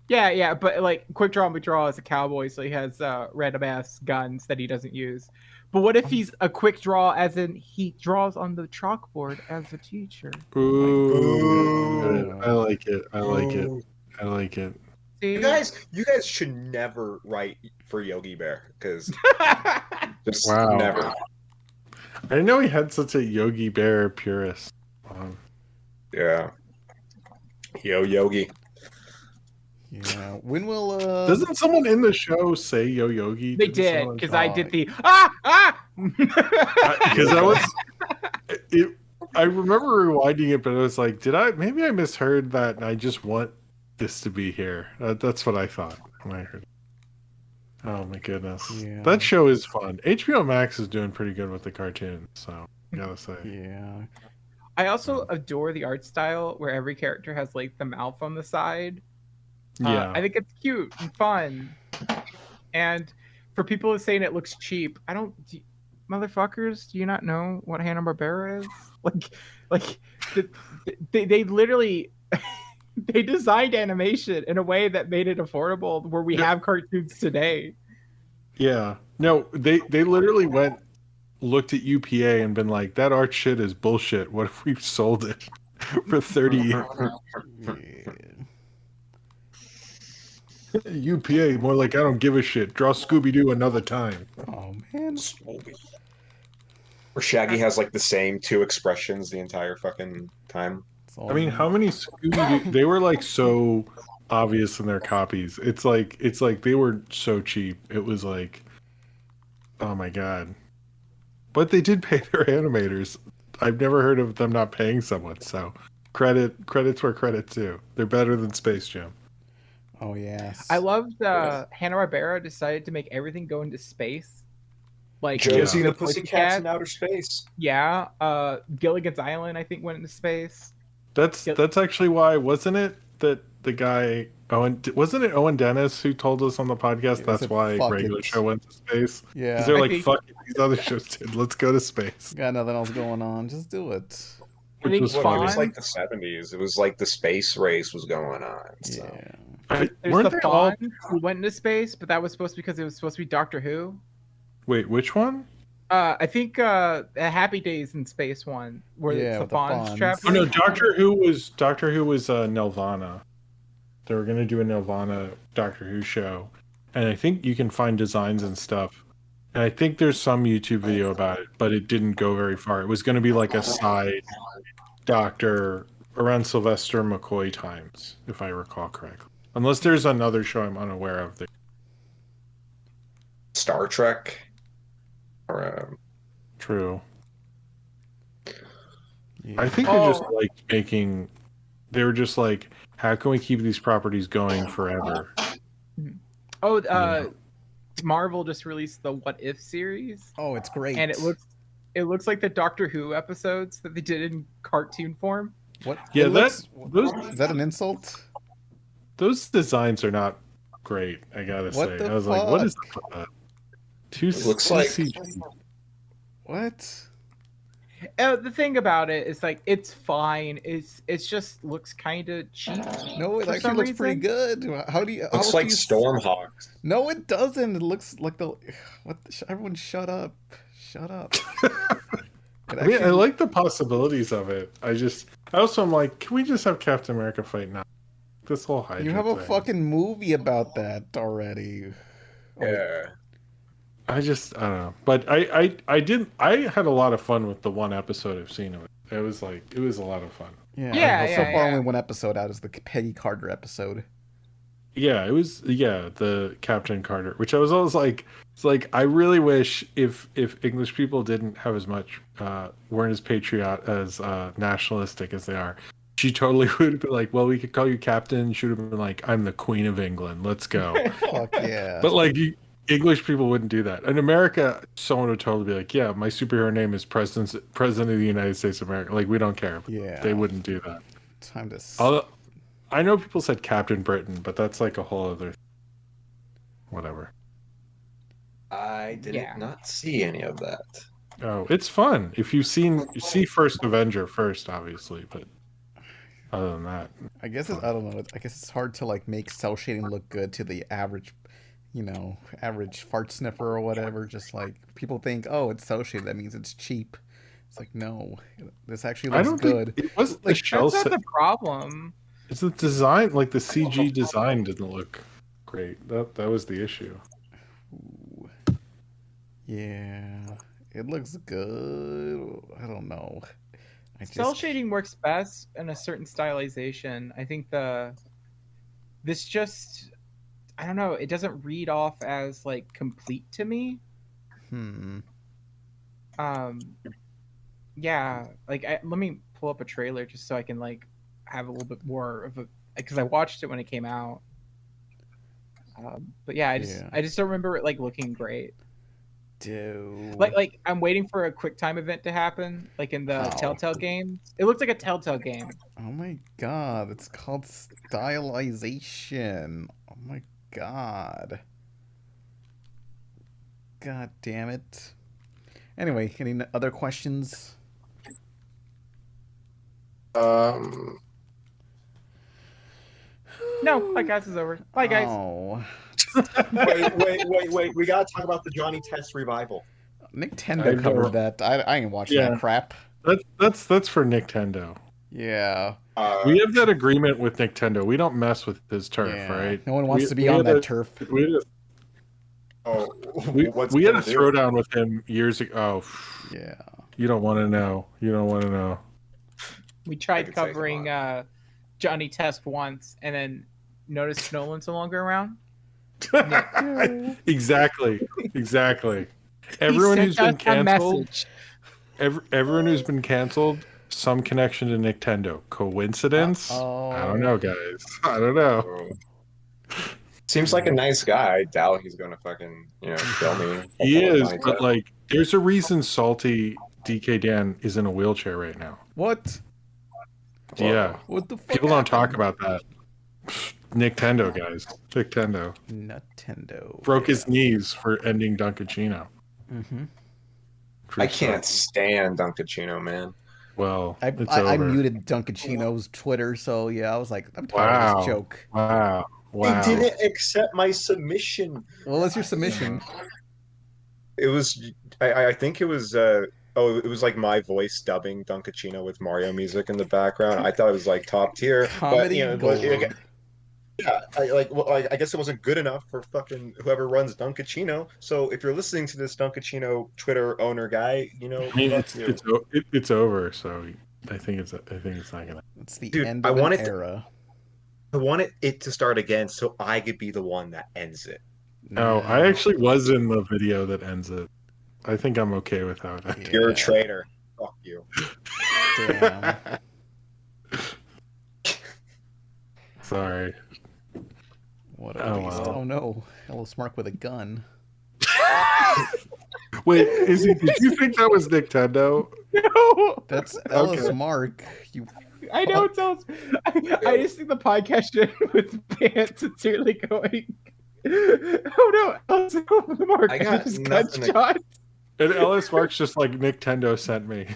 Yeah, but like Quick Draw McDraw is a cowboy, so he has random ass guns that he doesn't use. But what if he's a quick draw, as in he draws on the chalkboard as a teacher? Ooh, I like it. I like it. I like it. See? You guys should never write for Yogi Bear because just Wow. never. I didn't know he had such a Yogi Bear purist. Yeah. Yo, Yogi. Yeah. When will Doesn't someone in the show say Yo Yogi? They Didn't did, someone- because I did the ah. Because I was, I remember rewinding it, but I was like, maybe I misheard that, and I just want this to be here. That's what I thought when I heard it. Oh my goodness, Yeah. that show is fun. HBO Max is doing pretty good with the cartoons, so I gotta say. Yeah. I also adore the art style where every character has like the mouth on the side. Yeah, I think it's cute and fun. And for people who are saying it looks cheap, motherfuckers, do you not know what Hanna-Barbera is? They literally they designed animation in a way that made it affordable, where we have cartoons today. yeah. No, they literally looked at UPA and been like, that art shit is bullshit. What if we sold it for 30 years? UPA, more like, I don't give a shit. Draw Scooby-Doo another time. Oh man. Where Shaggy has like the same two expressions the entire fucking time. I mean, how many Scooby-Doo... They were like so obvious in their copies. It's like they were so cheap. It was like, oh my god. But they did pay their animators. I've never heard of them not paying someone, so credits where credit's due. They're better than Space Jam. Oh yes. I loved Hanna-Barbera decided to make everything go into space. Like Josie Yeah. and the Pussycats in outer space. Yeah, Gilligan's Island I think went into space. That's actually why, wasn't it that the guy wasn't it Owen Dennis who told us on the podcast He that's said, why "Fuck regular it." show went to space? Yeah. Because they're I like, think- fuck it, these other shows did. Let's go to space. Got nothing else going on. Just do it. I think was Well, fun. it was Fawn- like the 70s. It was like the space race was going on. So. Yeah. There's Weren't the they all... Fawn who went into space, but that was supposed because it was supposed to be Doctor Who. Wait, which one? I think Happy Days in Space one, where Yeah, it's the with the Fawn's Fawns. trapped. Oh no, Doctor Who was Nelvana. They were gonna do a Nelvana Doctor Who show, and I think you can find designs and stuff. And I think there's some YouTube video about it, but it didn't go very far. It was gonna be like a side Doctor around Sylvester McCoy times, if I recall correctly. Unless there's another show I'm unaware of. That... Star Trek. Or, True. Yeah. I think they're just like making. They were just like, how can we keep these properties going forever? Marvel just released the What If series, Oh, it's great. and it looks like the Doctor Who episodes that they did in cartoon form. What? Yeah, it looks- those Is that an insult? those designs are not great. I gotta What say, the I was like, what is fuck? that? Too It looks like- CG. What? The thing about it is like it's fine. It's just looks kind of cheap. No, it For actually some looks pretty reason? good. How do you? how looks else do like you Stormhawks. No, it doesn't. It looks like the. What? Everyone, shut up! Shut up! It I mean, I actually- like the possibilities of it. I also am like, can we just have Captain America fight now? This whole Hydra You have a thing. fucking movie about that already. Yeah. I don't know. But I had a lot of fun with the one episode I've seen of it. It was a lot of fun. Yeah. Yeah, well, so yeah, far, yeah. only one episode out is the Peggy Carter episode. Yeah, it was the Captain Carter, which I was always like, it's like I really wish if English people didn't have as much weren't as nationalistic as they are. She totally would have been like, well, we could call you Captain. She would have been like, I'm the Queen of England. Let's go. Fuck yeah. But like English people wouldn't do that. In America, someone would totally be like, yeah, my superhero name is President of the United States of America. Like we don't care. Yeah. They wouldn't do that. Time to. Although, I know people said Captain Britain, but that's like a whole other whatever. I did not see any of that. Oh, it's fun. If you see First Avenger first, obviously, but other than that. I guess I don't know. I guess it's hard to like make cell shading look good to the average, average fart sniffer or whatever. Just like people think, oh, it's cell shaded, that means it's cheap. It's like, no, this actually looks good. It was the Like, shell that's set. not the problem. It's the design, like the CG design didn't look great. That was the issue. Ooh. Yeah, it looks good. I don't know. Cell shading works best in a certain stylization. I think this just, I don't know, it doesn't read off as like complete to me. Yeah, like let me pull up a trailer just so I can like have a little bit more of a, because I watched it when it came out. But yeah, I just don't remember it like looking great. Dude. Like I'm waiting for a QuickTime event to happen, like in the Telltale games. It looks like a Telltale game. Oh my god, it's called stylization. Oh my god. God damn it. Anyway, any other questions? No, podcast is over. Bye, guys. Oh. Wait. We gotta talk about the Johnny Test revival. Nintendo covered that. I ain't watching that crap. That's for Nintendo. Yeah. We have that agreement with Nintendo. We don't mess with his turf, right? No one wants to be on that turf. We had a throwdown with him years ago. Oh, yeah. You don't want to know. You don't want to know. We tried covering Johnny Test once, and then noticed Nolan's no longer around. Exactly. Everyone who's been canceled. Everyone who's been canceled. Some connection to Nintendo. Coincidence? I don't know, guys. I don't know. Seems like a nice guy. I doubt he's gonna fucking kill me. He is, but like, there's a reason Salty DK Dan is in a wheelchair right now. What? Yeah. What the fuck? People don't talk about that. Nintendo, guys. Nintendo. Broke his knees for ending Dunkachino. Mm-hmm. I can't stand Dunkachino, man. Well, I muted Dunkachino's Twitter, so yeah, I was like, I'm tired of this joke. Wow. He didn't accept my submission. What was your submission? It was, I think it was, it was like my voice dubbing Dunkachino with Mario music in the background. I thought it was like top tier. Comedy gold. Yeah, I guess it wasn't good enough for fucking whoever runs Dunkachino. So if you're listening to this Dunkachino Twitter owner guy, it's over. So I think it's not gonna. It's the end of an era. I wanted it to start again so I could be the one that ends it. No, I actually was in the video that ends it. I think I'm okay with how that. You're a traitor. Fuck you. Damn. Sorry. What a waste. Well. Oh no. Ellis Mark with a gun. Wait, Izzy, did you think that was Nintendo? No. That's Ellis Mark. You. I know it sounds. I just think the podcast should with Pants sincerely going. Oh no, Ellis Mark. I got gunshot. And Ellis Mark's just like Nintendo sent me.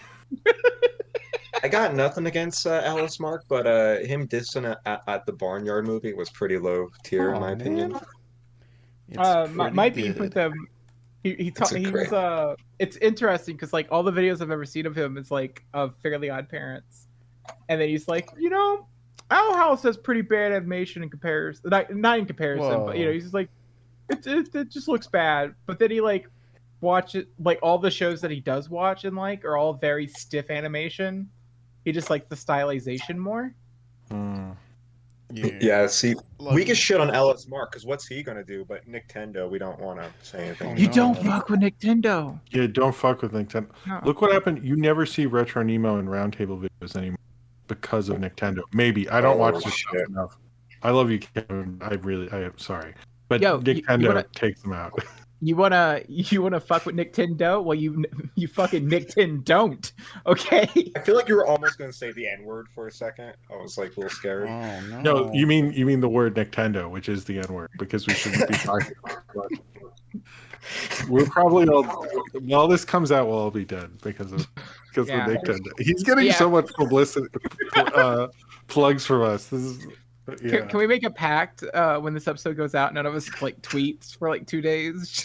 I got nothing against Ellis Mark, but him dissing at the Barnyard movie was pretty low tier in my opinion. My beef with him. It's interesting because like all the videos I've ever seen of him is like of Fairly Odd Parents, and then he's like, Owl House has pretty bad animation in comparison. Not in comparison, but he's just like, it just looks bad. But then he like watch it, like all the shows that he does watch and like are all very stiff animation. He just likes the stylization more. Yeah, see, we can shit on Ellis Mark because what's he gonna do? But Nintendo, we don't want to say anything. You don't fuck with Nintendo. Yeah, don't fuck with Nintendo. No. Look what happened. You never see Retro Nemo and Roundtable videos anymore because of Nintendo. Maybe I don't watch this stuff enough. I love you, Kevin. I am sorry, but Nintendo takes them out. You wanna fuck with Nintendo? Well, you fucking Nintendo don't. Okay. I feel like you were almost gonna say the N-word for a second. I was like a little scared. Oh no. No, you mean the word Nintendo, which is the N-word, because we shouldn't be talking about it. We're probably all this comes out, we'll all be dead because of Nintendo. He's getting so much publicity plugs from us. This is Can we make a pact when this episode goes out? None of us like tweets for like 2 days.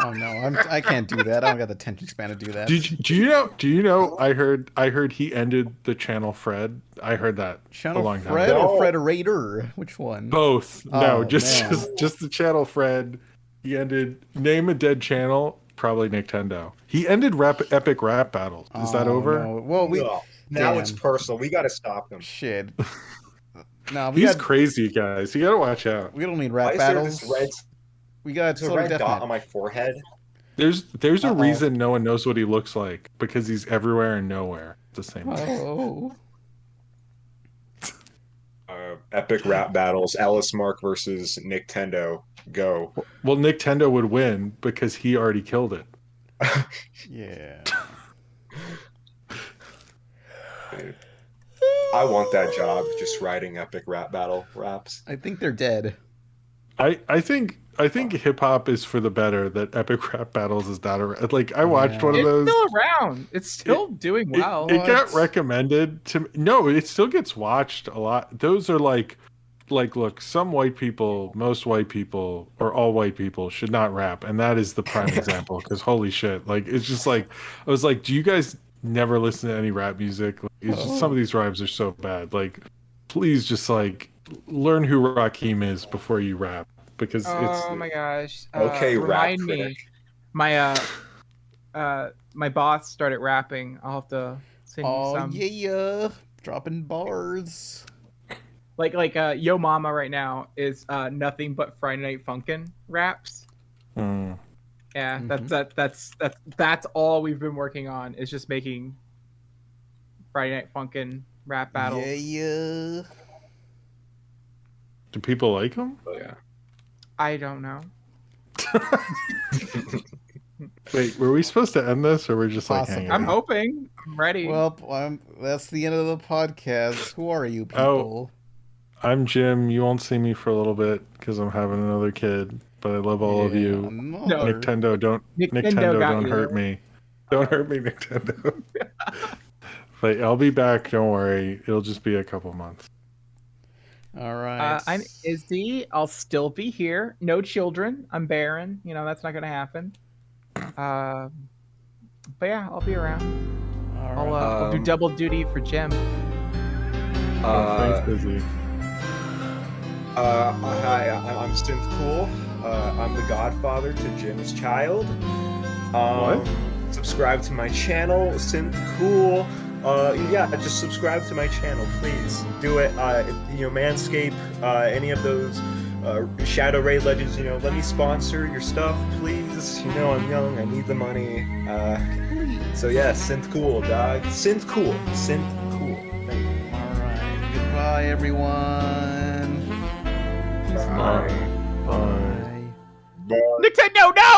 Oh no, I can't do that. I don't got the attention span to do that. Do you know? I heard he ended the channel Fred. I heard that Channel a long time Fred ago. or Frederator? Which one? Both. Oh, No, just the channel Fred. He ended name a dead channel. Probably Nintendo. He ended epic rap battles. Is that over? No. Well, now it's personal. We got to stop him. Shit. No, he's crazy, guys. You gotta watch out. We don't need rap Why battles. Is there this we got a red dot on my forehead. There's a reason no one knows what he looks like because he's everywhere and nowhere at the same time. Oh. Epic rap battles. Ellis Mark versus Nintendo. Go. Well, Nintendo would win because he already killed it. Yeah. I want that job, just writing epic rap battle raps. I think they're dead. I think hip hop is for the better. That epic rap battles is not around. Like I watched one of those. It's still around. It's still doing well. It got recommended to me. No, it still gets watched a lot. Those are like look, some white people, most white people, or all white people should not rap, and that is the prime example. Because holy shit, like it's just like I was like, do you guys never listen to any rap music? Like, it's just, some of these rhymes are so bad. Please just learn who Rakim is before you rap, because oh my gosh. Okay, remind rap me. My my boss started rapping. I'll have to send you some. Yeah, dropping bars. Like Yo Mama right now is nothing but Friday Night Funkin' raps. Yeah, that's all we've been working on is just making Friday Night Funkin' rap battles. Yeah. Do people like him? Oh, yeah. I don't know. Wait, were we supposed to end this, or we're just like hanging I'm out? hoping. I'm ready. Well, that's the end of the podcast. Who are you people? I'm Jim. You won't see me for a little bit because I'm having another kid, but I love all of you. No. Nintendo, don't hurt me. Don't hurt me, Nintendo. But I'll be back. Don't worry. It'll just be a couple months. All right. I'm Izzy. I'll still be here. No children. I'm barren. That's not going to happen. But yeah, I'll be around. I'll do double duty for Jim. Thanks, Izzy. Hi, I'm SynthCool. I'm the godfather to Jim's child. What? Subscribe to my channel, SynthCool. Yeah, just subscribe to my channel, please. Do it. Manscape, any of those Shadow Ray Legends, let me sponsor your stuff, please. I'm young, I need the money. So yeah, SynthCool, dog. SynthCool. SynthCool. Thank you. Alright. Goodbye, everyone. Bye. Bye. Nintendo, no!